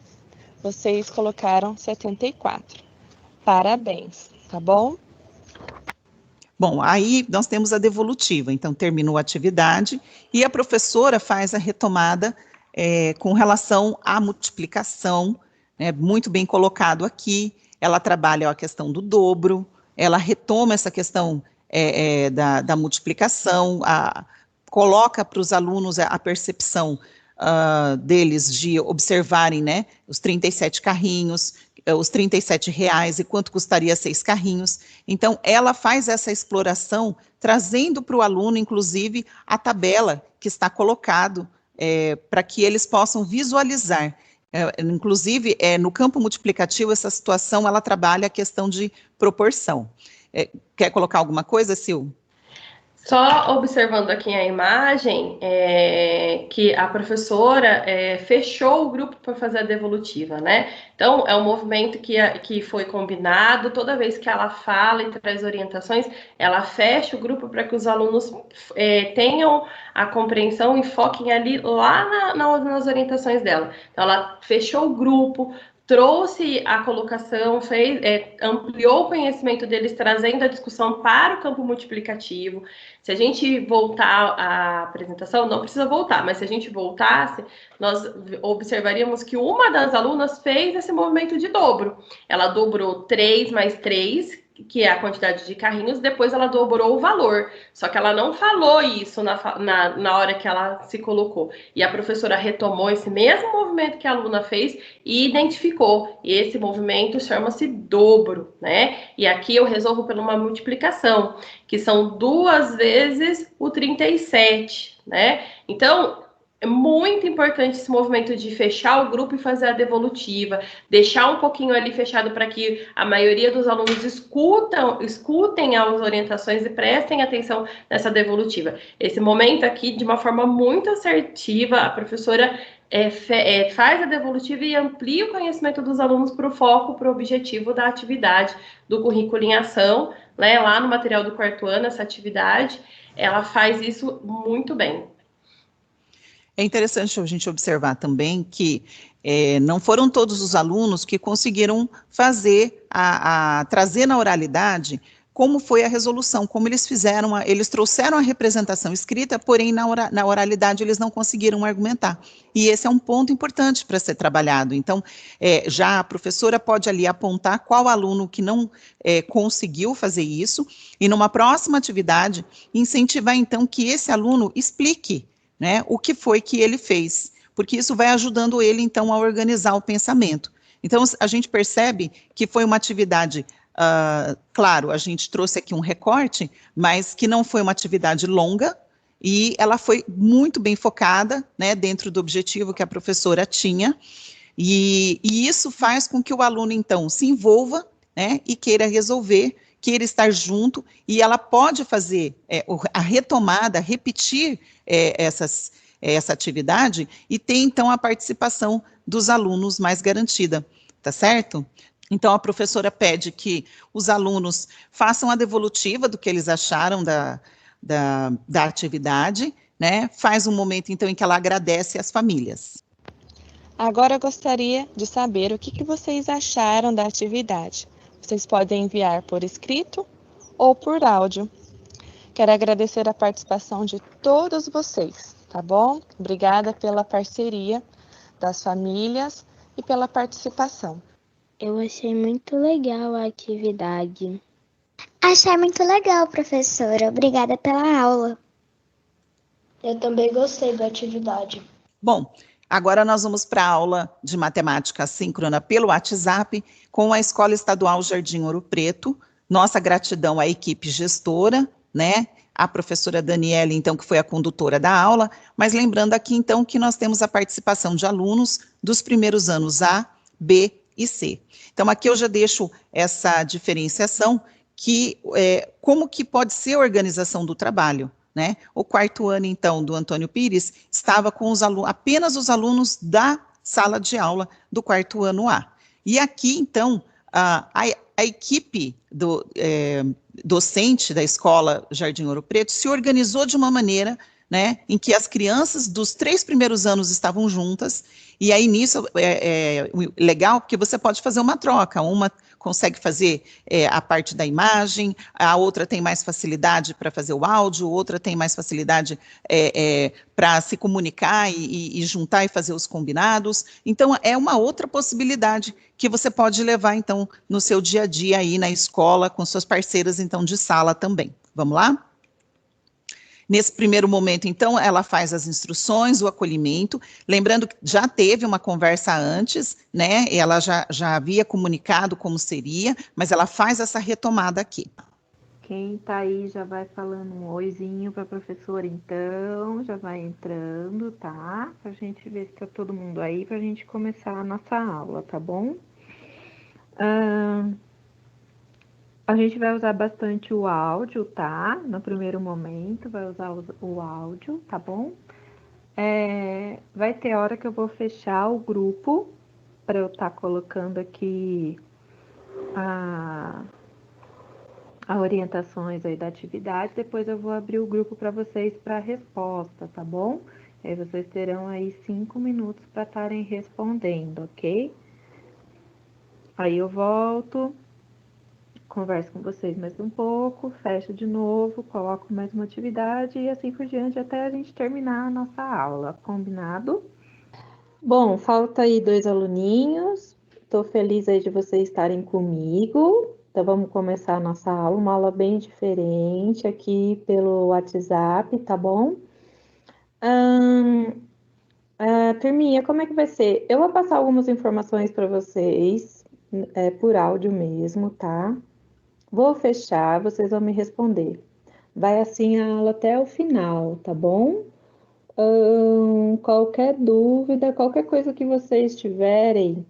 Vocês colocaram 74. Parabéns, tá bom? Bom, aí nós temos a devolutiva, então terminou a atividade e a professora faz a retomada com relação à multiplicação, né, muito bem colocado aqui, ela trabalha a questão do dobro, ela retoma essa questão da multiplicação, coloca para os alunos a percepção deles de observarem, né, os 37 carrinhos, os R$ 37 e quanto custaria 6 carrinhos. Então, ela faz essa exploração, trazendo para o aluno, inclusive, a tabela que está colocado para que eles possam visualizar. Inclusive, no campo multiplicativo, essa situação, ela trabalha a questão de proporção. Quer colocar alguma coisa, Sil? Só observando aqui a imagem, que a professora fechou o grupo para fazer a devolutiva, né? Então, é um movimento que foi combinado, toda vez que ela fala e traz orientações, ela fecha o grupo para que os alunos tenham a compreensão e foquem ali lá nas orientações dela. Então, ela fechou o grupo, trouxe a colocação, ampliou o conhecimento deles, trazendo a discussão para o campo multiplicativo. Se a gente voltar à apresentação, não precisa voltar, mas se a gente voltasse, nós observaríamos que uma das alunas fez esse movimento de dobro. Ela dobrou 3 mais 3, que é a quantidade de carrinhos, depois ela dobrou o valor. Só que ela não falou isso na hora que ela se colocou. E a professora retomou esse mesmo movimento que a aluna fez e identificou. E esse movimento chama-se dobro, né? E aqui eu resolvo por uma multiplicação, que são 2 vezes o 37, né? Então, é muito importante esse movimento de fechar o grupo e fazer a devolutiva, deixar um pouquinho ali fechado para que a maioria dos alunos escutem as orientações e prestem atenção nessa devolutiva. Esse momento aqui, de uma forma muito assertiva, a professora faz a devolutiva e amplia o conhecimento dos alunos para o foco, para o objetivo da atividade do currículo em ação, né? Lá no material do 4º ano, essa atividade, ela faz isso muito bem. É interessante a gente observar também que não foram todos os alunos que conseguiram fazer, trazer na oralidade como foi a resolução, como eles fizeram, eles trouxeram a representação escrita, porém na oralidade eles não conseguiram argumentar. E esse é um ponto importante para ser trabalhado. Então, já a professora pode ali apontar qual aluno que não conseguiu fazer isso, e numa próxima atividade, incentivar então que esse aluno explique, né, o que foi que ele fez, porque isso vai ajudando ele, então, a organizar o pensamento. Então, a gente percebe que foi uma atividade, claro, a gente trouxe aqui um recorte, mas que não foi uma atividade longa, e ela foi muito bem focada, né, dentro do objetivo que a professora tinha, e isso faz com que o aluno, então, se envolva, né, e queira resolver, queira estar junto, e ela pode fazer a retomada, repetir essa atividade, e ter, então, a participação dos alunos mais garantida, tá certo? Então, a professora pede que os alunos façam a devolutiva do que eles acharam da atividade, né? Faz um momento, então, em que ela agradece às famílias. Agora eu gostaria de saber o que vocês acharam da atividade. Vocês podem enviar por escrito ou por áudio. Quero agradecer a participação de todos vocês, tá bom? Obrigada pela parceria das famílias e pela participação. Eu achei muito legal a atividade. Achei muito legal, professora. Obrigada pela aula. Eu também gostei da atividade. Bom, agora nós vamos para a aula de matemática síncrona pelo WhatsApp com a Escola Estadual Jardim Ouro Preto. Nossa gratidão à equipe gestora, né? A professora Daniela, então, que foi a condutora da aula, mas lembrando aqui, então, que nós temos a participação de alunos dos primeiros anos A, B e C. Então, aqui eu já deixo essa diferenciação, que como que pode ser a organização do trabalho, né? O 4º ano, então, do Antônio Pires, estava com apenas os alunos da sala de aula do 4º ano A. E aqui, então, a equipe docente da Escola Jardim Ouro Preto se organizou de uma maneira, né, em que as crianças dos 3 primeiros anos estavam juntas, e aí nisso é legal, porque você pode fazer uma troca, uma consegue fazer a parte da imagem, a outra tem mais facilidade para fazer o áudio, outra tem mais facilidade para se comunicar e juntar e fazer os combinados. Então, é uma outra possibilidade que você pode levar, então, no seu dia a dia aí na escola, com suas parceiras, então, de sala também. Vamos lá? Nesse primeiro momento, então, ela faz as instruções, o acolhimento, lembrando que já teve uma conversa antes, né, ela já havia comunicado como seria, mas ela faz essa retomada aqui. Quem tá aí já vai falando um oizinho para a professora, então, já vai entrando, tá? Pra gente ver se tá todo mundo aí, pra gente começar a nossa aula, tá bom? A gente vai usar bastante o áudio, tá? No primeiro momento, vai usar o áudio, tá bom? Vai ter hora que eu vou fechar o grupo para eu estar colocando aqui a orientações aí da atividade. Depois eu vou abrir o grupo para vocês para resposta, tá bom? Aí vocês terão aí 5 minutos para estarem respondendo, ok? Aí eu volto, converso com vocês mais um pouco, fecho de novo, coloco mais uma atividade e assim por diante até a gente terminar a nossa aula, combinado? Bom, falta aí 2 aluninhos. Estou feliz aí de vocês estarem comigo. Então vamos começar a nossa aula, uma aula bem diferente aqui pelo WhatsApp, tá bom? Turminha, como é que vai ser? Eu vou passar algumas informações para vocês, por áudio mesmo, tá? Vou fechar, vocês vão me responder. Vai assim a aula até o final, tá bom? Qualquer dúvida, qualquer coisa que vocês tiverem,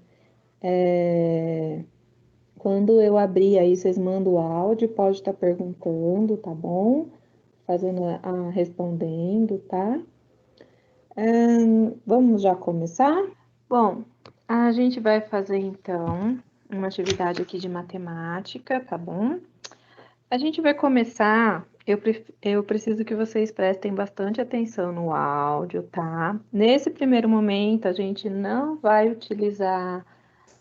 quando eu abrir aí, vocês mandam o áudio, pode estar perguntando, tá bom? Respondendo, tá? Vamos já começar? Bom, a gente vai fazer então uma atividade aqui de matemática, tá bom? A gente vai começar. Eu preciso que vocês prestem bastante atenção no áudio, tá? Nesse primeiro momento, a gente não vai utilizar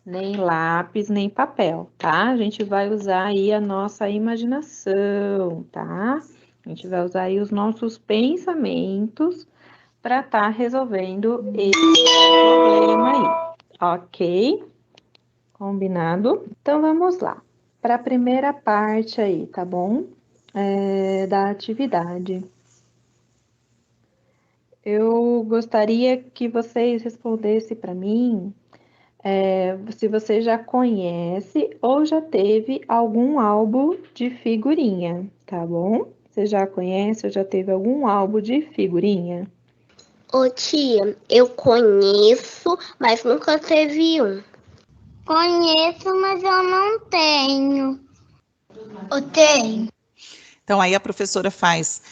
nem lápis, nem papel, tá? A gente vai usar aí a nossa imaginação, tá? A gente vai usar aí os nossos pensamentos para estar resolvendo esse problema aí, ok? Combinado? Então, vamos lá. Para a primeira parte aí, tá bom? Da atividade. Eu gostaria que vocês respondessem para mim se você já conhece ou já teve algum álbum de figurinha, tá bom? Você já conhece ou já teve algum álbum de figurinha? Ô tia, eu conheço, mas nunca teve um. Conheço, mas eu não tenho. Eu tenho. Então, aí a professora faz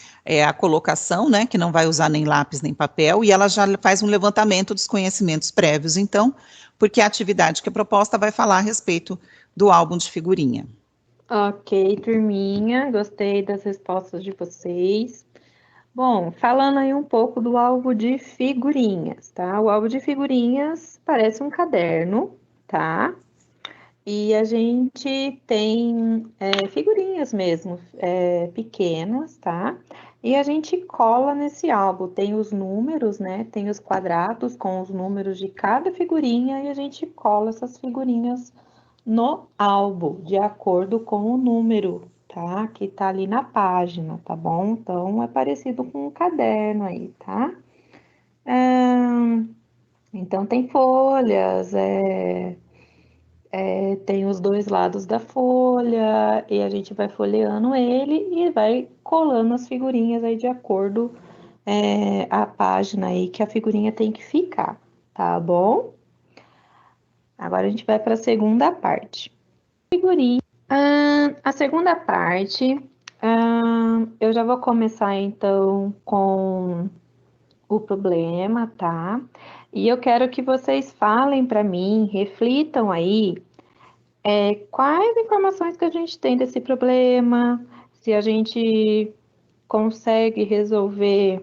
a colocação, né, que não vai usar nem lápis nem papel, e ela já faz um levantamento dos conhecimentos prévios, então, porque a atividade que é proposta vai falar a respeito do álbum de figurinha. Ok, turminha, gostei das respostas de vocês. Bom, falando aí um pouco do álbum de figurinhas, tá? O álbum de figurinhas parece um caderno, tá? E a gente tem figurinhas mesmo, pequenas, tá? E a gente cola nesse álbum, tem os números, né? Tem os quadrados com os números de cada figurinha e a gente cola essas figurinhas no álbum, de acordo com o número, tá? Que tá ali na página, tá bom? Então, é parecido com um caderno aí, tá? Então, tem folhas, tem os dois lados da folha, e a gente vai folheando ele e vai colando as figurinhas aí de acordo a página aí que a figurinha tem que ficar, tá bom? Agora a gente vai para a segunda parte. Figurinha. A segunda parte, eu já vou começar então com o problema, tá? E eu quero que vocês falem para mim, reflitam aí, quais informações que a gente tem desse problema, se a gente consegue resolver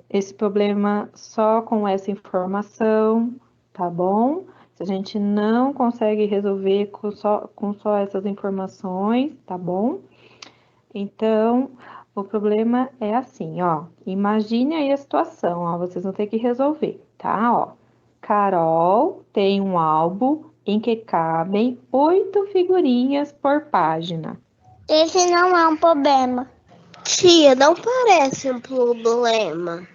esse problema só com essa informação, tá bom? Se a gente não consegue resolver com só essas informações, tá bom? Então, o problema é assim, ó. Imagine aí a situação, ó. Vocês vão ter que resolver, tá? Ó. Carol tem um álbum em que cabem 8 figurinhas por página. Esse não é um problema. Tia, não parece um problema.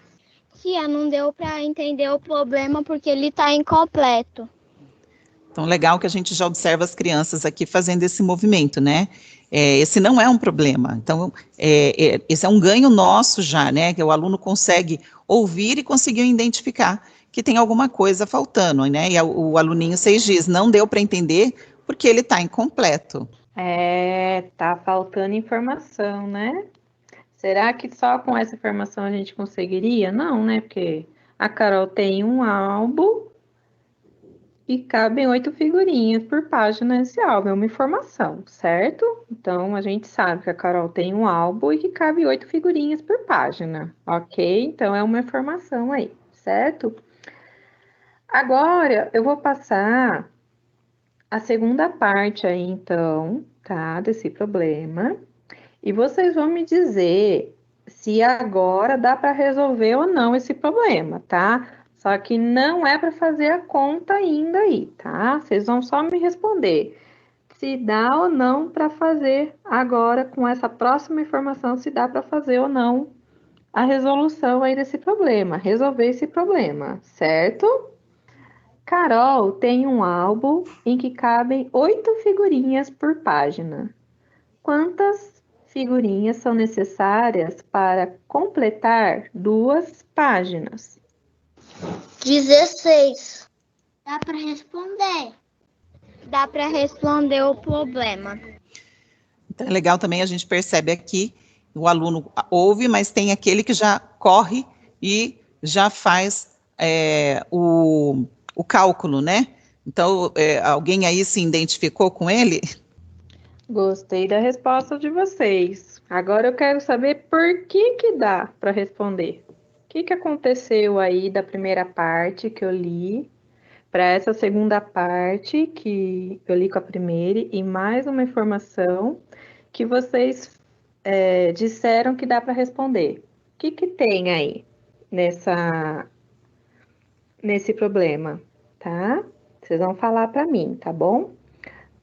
Tia, não deu para entender o problema porque ele tá incompleto. Então, legal que a gente já observa as crianças aqui fazendo esse movimento, né? Esse não é um problema. Então, esse é um ganho nosso já, né? Que o aluno consegue ouvir e conseguiu identificar que tem alguma coisa faltando, né? E o aluninho 6 diz, não deu para entender porque ele está incompleto. Tá faltando informação, né? Será que só com essa informação a gente conseguiria? Não, né? Porque a Carol tem um álbum e cabem 8 figurinhas por página nesse álbum, é uma informação, certo? Então, a gente sabe que a Carol tem um álbum e que cabe 8 figurinhas por página, ok? Então, é uma informação aí, certo? Agora, eu vou passar a segunda parte aí, então, tá? Desse problema. E vocês vão me dizer se agora dá para resolver ou não esse problema, tá? Só que não é para fazer a conta ainda aí, tá? Vocês vão só me responder se dá ou não para fazer agora com essa próxima informação, se dá para fazer ou não a resolução aí desse problema, resolver esse problema, certo? Carol tem um álbum em que cabem 8 figurinhas por página. Quantas figurinhas são necessárias para completar 2 páginas? 16. Dá para responder. Dá para responder o problema. Então, é legal também, a gente percebe aqui, o aluno ouve, mas tem aquele que já corre e já faz o cálculo, né? Então, alguém aí se identificou com ele? Gostei da resposta de vocês. Agora eu quero saber por que dá para responder. O que aconteceu aí da primeira parte que eu li para essa segunda parte que eu li com a primeira e mais uma informação que vocês disseram que dá para responder. O que tem aí nesse problema, tá? Vocês vão falar para mim, tá bom?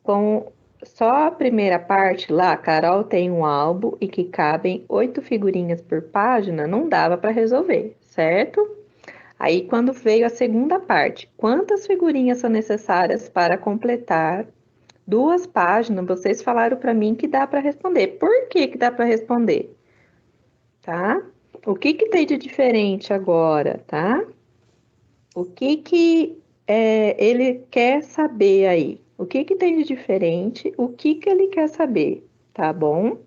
Com só a primeira parte lá, Carol tem um álbum e que cabem 8 figurinhas por página, não dava para resolver, certo? Aí, quando veio a segunda parte, quantas figurinhas são necessárias para completar 2 páginas? Vocês falaram para mim que dá para responder. Por que dá para responder? Tá? O que tem de diferente agora, tá? O que ele quer saber aí? O que tem de diferente? O que ele quer saber? Tá bom?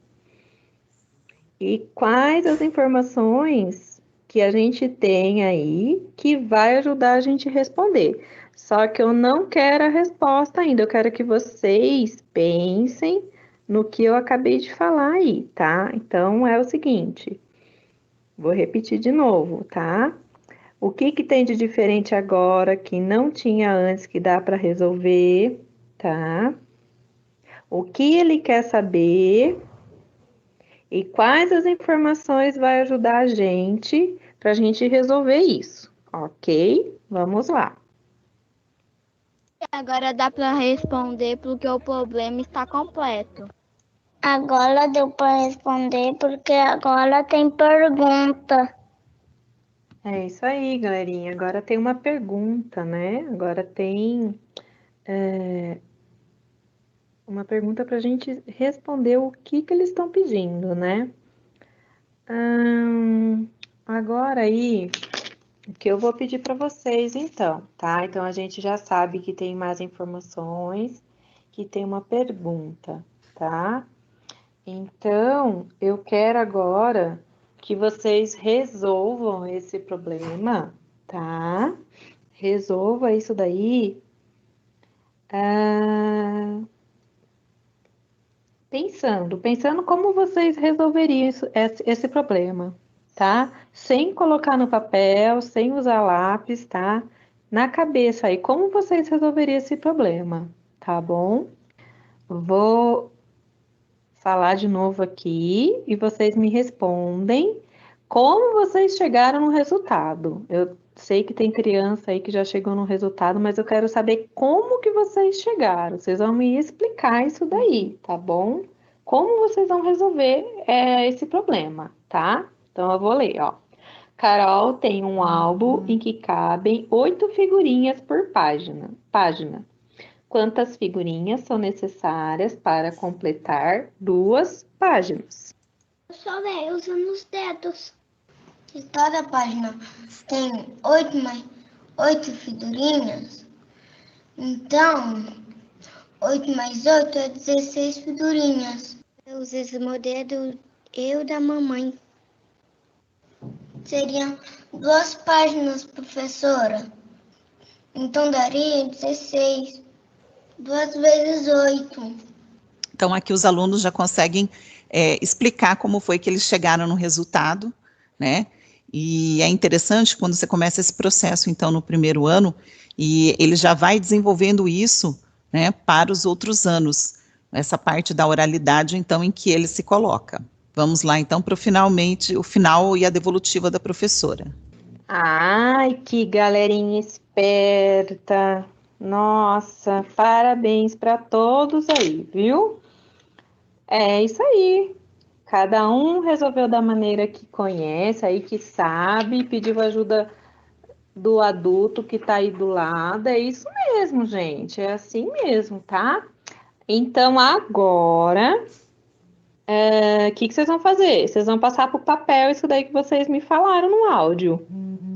E quais as informações que a gente tem aí que vai ajudar a gente a responder? Só que eu não quero a resposta ainda, eu quero que vocês pensem no que eu acabei de falar aí, tá? Então, é o seguinte, vou repetir de novo, tá? O que tem de diferente agora que não tinha antes que dá para resolver, tá? O que ele quer saber e quais as informações vai ajudar a gente para a gente resolver isso, ok? Vamos lá. Agora dá para responder porque o problema está completo. Agora deu para responder porque agora tem pergunta. É isso aí, galerinha. Agora tem uma pergunta, né? Agora tem uma pergunta para a gente responder o que eles estão pedindo, né? Agora aí, o que eu vou pedir para vocês, então, tá? Então, a gente já sabe que tem mais informações, que tem uma pergunta, tá? Então, eu quero agora que vocês resolvam esse problema, tá? Resolva isso daí. Pensando como vocês resolveriam esse problema, tá? Sem colocar no papel, sem usar lápis, tá? Na cabeça aí, como vocês resolveriam esse problema, tá bom? Vou falar de novo aqui e vocês me respondem como vocês chegaram no resultado. Eu sei que tem criança aí que já chegou no resultado, mas eu quero saber como que vocês chegaram. Vocês vão me explicar isso daí, tá bom? Como vocês vão resolver esse problema, tá? Então, eu vou ler, ó. Carol tem um álbum em que cabem 8 figurinhas por página. quantas figurinhas são necessárias para completar 2 páginas? Eu só leio usando os dedos. Se cada página tem 8 figurinhas, então 8 mais 8 é 16 figurinhas. Eu usei esse meu dedo, eu da mamãe. Seriam 2 páginas, professora. Então daria 16. 2 vezes 8. Então, aqui os alunos já conseguem explicar como foi que eles chegaram no resultado, né? E é interessante quando você começa esse processo, então, no primeiro ano, e ele já vai desenvolvendo isso, né, para os outros anos, essa parte da oralidade, então, em que ele se coloca. Vamos lá, então, para o final e a devolutiva da professora. Ai, que galerinha esperta! Nossa, parabéns para todos aí, viu? É isso aí. Cada um resolveu da maneira que conhece, aí que sabe, pediu ajuda do adulto que tá aí do lado. É isso mesmo, gente. É assim mesmo, tá? Então agora, o que vocês vão fazer? Vocês vão passar pro papel isso daí que vocês me falaram no áudio,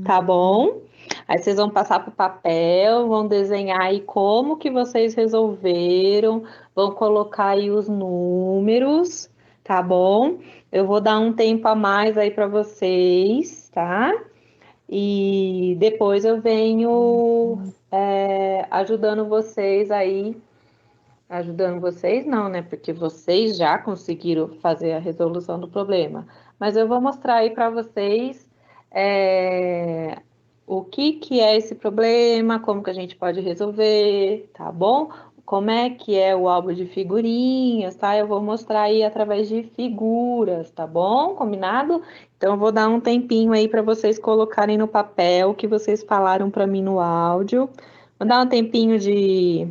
tá bom? Aí vocês vão passar pro papel, vão desenhar aí como que vocês resolveram, vão colocar aí os números, tá bom? Eu vou dar um tempo a mais aí para vocês, tá? E depois eu venho ajudando vocês aí. Ajudando vocês não, né? Porque vocês já conseguiram fazer a resolução do problema. Mas eu vou mostrar aí para vocês o que é esse problema, como que a gente pode resolver, tá bom? Como é que é o álbum de figurinhas, tá? Eu vou mostrar aí através de figuras, tá bom? Combinado? Então, eu vou dar um tempinho aí para vocês colocarem no papel o que vocês falaram para mim no áudio. Vou dar um tempinho de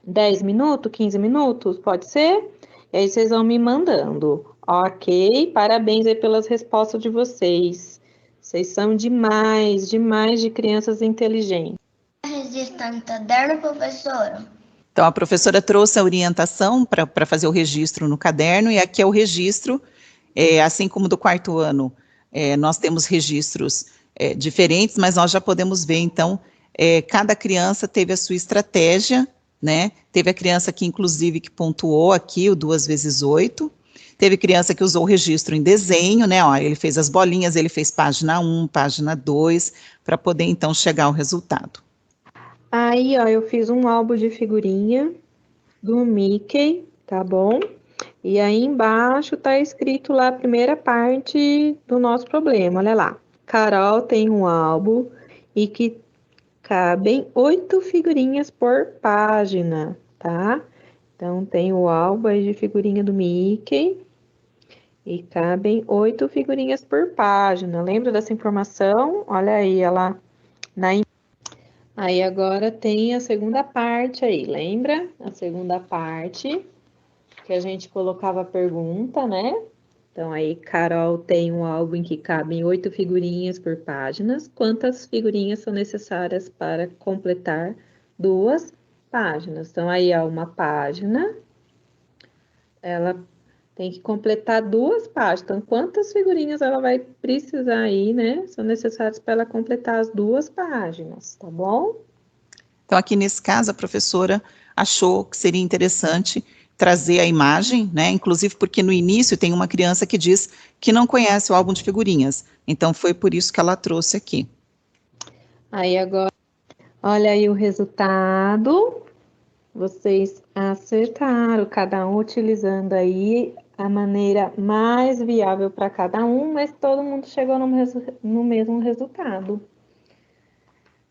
10 minutos, 15 minutos, pode ser? E aí vocês vão me mandando. Ok, parabéns aí pelas respostas de vocês. Vocês são demais, demais de crianças inteligentes. Registrar no caderno, professora? Então, a professora trouxe a orientação para fazer o registro no caderno, e aqui é o registro, assim como do quarto ano, nós temos registros diferentes, mas nós já podemos ver, então, cada criança teve a sua estratégia, né? Teve a criança que, inclusive, que pontuou aqui o 2 vezes 8, teve criança que usou o registro em desenho, né? Ó, ele fez as bolinhas, ele fez página 1, página 2, para poder, então, chegar ao resultado. Aí, ó, eu fiz um álbum de figurinha do Mickey, tá bom? E aí embaixo tá escrito lá a primeira parte do nosso problema, olha lá. Carol tem um álbum e que cabem 8 figurinhas por página, tá? Então, tem o álbum aí de figurinha do Mickey e cabem 8 figurinhas por página. Lembra dessa informação? Olha aí, ela Aí agora tem a segunda parte aí, lembra? A segunda parte que a gente colocava a pergunta, né? Então aí, Carol tem um álbum em que cabem 8 figurinhas por páginas. Quantas figurinhas são necessárias para completar 2 páginas? Então aí, ó, uma página, ela tem que completar 2 páginas. Então, quantas figurinhas ela vai precisar aí, né? São necessárias para ela completar as 2 páginas, tá bom? Então, aqui nesse caso, a professora achou que seria interessante trazer a imagem, né? Inclusive porque no início tem uma criança que diz que não conhece o álbum de figurinhas. Então, foi por isso que ela trouxe aqui. Aí agora, olha aí o resultado. Vocês acertaram, cada um utilizando aí a maneira mais viável para cada um, mas todo mundo chegou no mesmo resultado.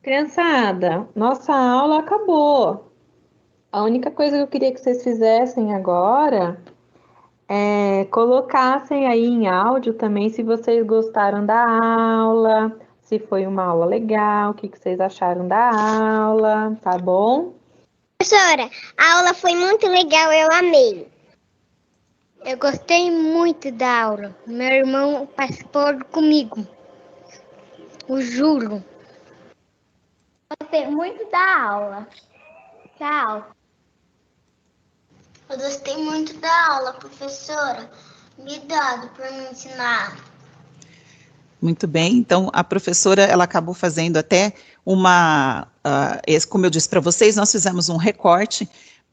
Criançada, nossa aula acabou. A única coisa que eu queria que vocês fizessem agora é colocassem aí em áudio também se vocês gostaram da aula, se foi uma aula legal, o que vocês acharam da aula, tá bom? Professora, a aula foi muito legal, eu amei. Eu gostei muito da aula. Meu irmão participou comigo. Eu juro. Gostei muito da aula. Tchau. Eu gostei muito da aula, professora. Obrigado por me ensinar. Muito bem, então a professora, ela acabou fazendo até como eu disse para vocês, nós fizemos um recorte,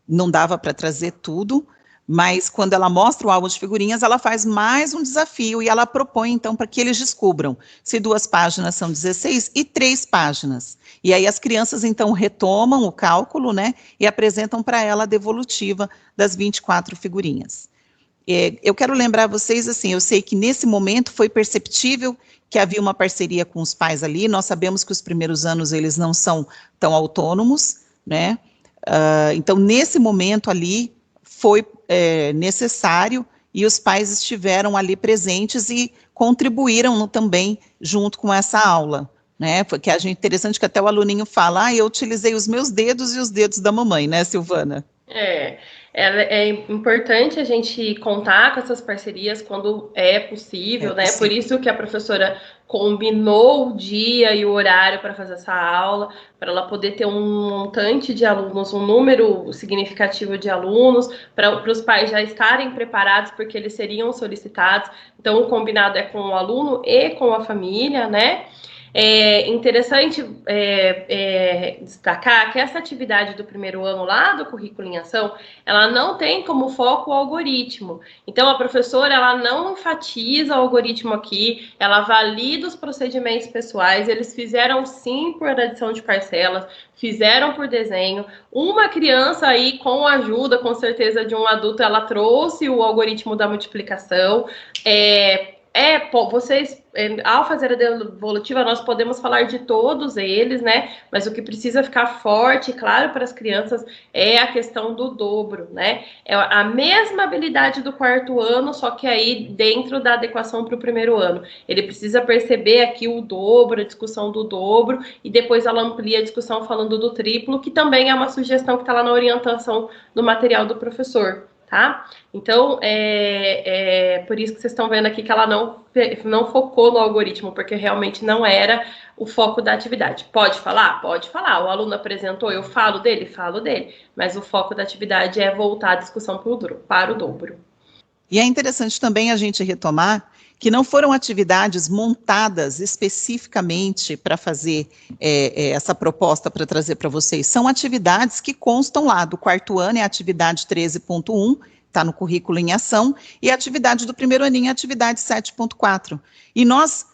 não dava para trazer tudo, mas quando ela mostra o álbum de figurinhas, ela faz mais um desafio e ela propõe, então, para que eles descubram se 2 páginas são 16 e 3 páginas. E aí as crianças, então, retomam o cálculo, né, e apresentam para ela a devolutiva das 24 figurinhas. Eu quero lembrar vocês, assim, eu sei que nesse momento foi perceptível que havia uma parceria com os pais ali, nós sabemos que os primeiros anos eles não são tão autônomos, né, então nesse momento ali foi necessário e os pais estiveram ali presentes e contribuíram também junto com essa aula, né, porque é interessante que até o aluninho fala, eu utilizei os meus dedos e os dedos da mamãe, né, Silvana? É importante a gente contar com essas parcerias quando é possível, né? Por isso que a professora combinou o dia e o horário para fazer essa aula, para ela poder ter um montante de alunos, um número significativo de alunos, para os pais já estarem preparados, porque eles seriam solicitados. Então, o combinado é com o aluno e com a família, né? É interessante destacar que essa atividade do primeiro ano lá do Currículo em Ação, ela não tem como foco o algoritmo. Então, a professora, ela não enfatiza o algoritmo aqui, ela valida os procedimentos pessoais, eles fizeram sim por adição de parcelas, fizeram por desenho. Uma criança aí, com a ajuda, com certeza, de um adulto, ela trouxe o algoritmo da multiplicação. Vocês, ao fazer a devolutiva, nós podemos falar de todos eles, né? Mas o que precisa ficar forte, claro, para as crianças é a questão do dobro, né? É a mesma habilidade do 4º ano, só que aí dentro da adequação para o 1º ano. Ele precisa perceber aqui o dobro, a discussão do dobro, e depois ela amplia a discussão falando do triplo, que também é uma sugestão que está lá na orientação do material do professor. Tá? Então, por isso que vocês estão vendo aqui que ela não focou no algoritmo, porque realmente não era o foco da atividade. Pode falar? Pode falar. O aluno apresentou, eu falo dele? Falo dele. Mas o foco da atividade é voltar a discussão para o dobro. E é interessante também a gente retomar que não foram atividades montadas especificamente para fazer essa proposta para trazer para vocês. São atividades que constam lá do 4º ano, é a atividade 13.1, está no Currículo em Ação, e a atividade do 1º aninho é a atividade 7.4. E nós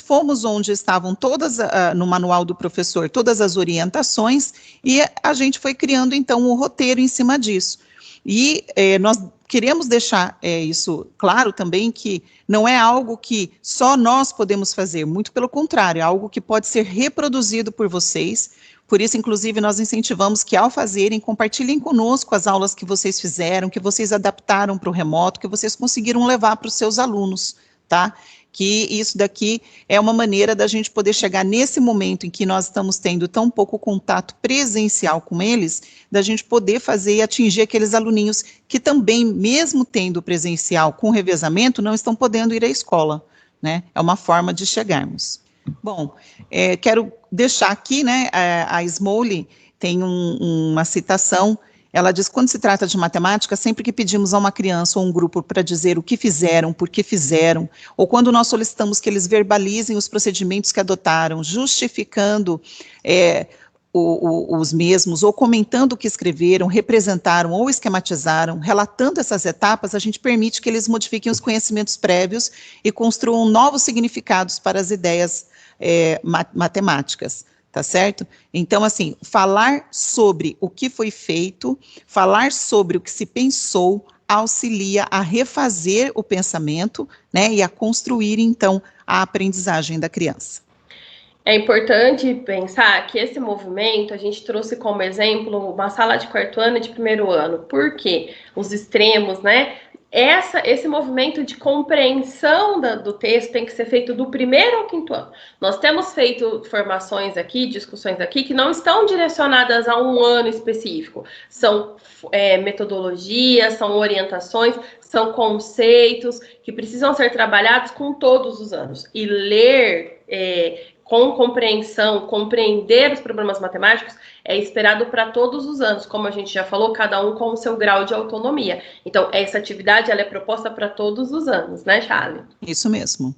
fomos onde estavam todas, no manual do professor, todas as orientações, e a gente foi criando, então, o roteiro em cima disso. E nós queremos deixar isso claro também, que não é algo que só nós podemos fazer, muito pelo contrário, é algo que pode ser reproduzido por vocês. Por isso, inclusive, nós incentivamos que, ao fazerem, compartilhem conosco as aulas que vocês fizeram, que vocês adaptaram para o remoto, que vocês conseguiram levar para os seus alunos, tá? Que isso daqui é uma maneira da gente poder chegar nesse momento em que nós estamos tendo tão pouco contato presencial com eles, da gente poder fazer e atingir aqueles aluninhos que também, mesmo tendo presencial com revezamento, não estão podendo ir à escola, né? É uma forma de chegarmos. Bom, quero deixar aqui, né, a Smoley tem uma citação. Ela diz, quando se trata de matemática, sempre que pedimos a uma criança ou um grupo para dizer o que fizeram, por que fizeram, ou quando nós solicitamos que eles verbalizem os procedimentos que adotaram, justificando os mesmos, ou comentando o que escreveram, representaram ou esquematizaram, relatando essas etapas, a gente permite que eles modifiquem os conhecimentos prévios e construam novos significados para as ideias matemáticas. Tá certo? Então, assim, falar sobre o que foi feito, falar sobre o que se pensou, auxilia a refazer o pensamento, né, e a construir, então, a aprendizagem da criança. É importante pensar que esse movimento, a gente trouxe como exemplo uma sala de 4º ano e de 1º ano. Por quê? Os extremos, né? Esse movimento de compreensão do texto tem que ser feito do 1º ao 5º ano. Nós temos feito formações aqui, discussões aqui, que não estão direcionadas a um ano específico. São metodologias, são orientações, são conceitos que precisam ser trabalhados com todos os anos. E ler com compreensão, compreender os problemas matemáticos, é esperado para todos os anos, como a gente já falou, cada um com o seu grau de autonomia. Então, essa atividade ela é proposta para todos os anos, né, Charlie? Isso mesmo.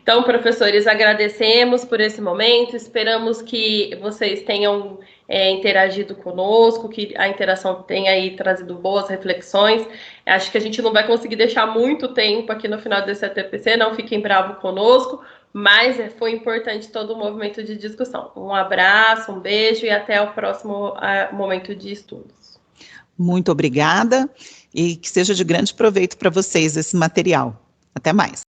Então, professores, agradecemos por esse momento, esperamos que vocês tenham interagido conosco, que a interação tenha aí trazido boas reflexões. Acho que a gente não vai conseguir deixar muito tempo aqui no final desse ATPC, não fiquem bravos conosco, mas foi importante todo o movimento de discussão. Um abraço, um beijo e até o próximo momento de estudos. Muito obrigada e que seja de grande proveito para vocês esse material. Até mais.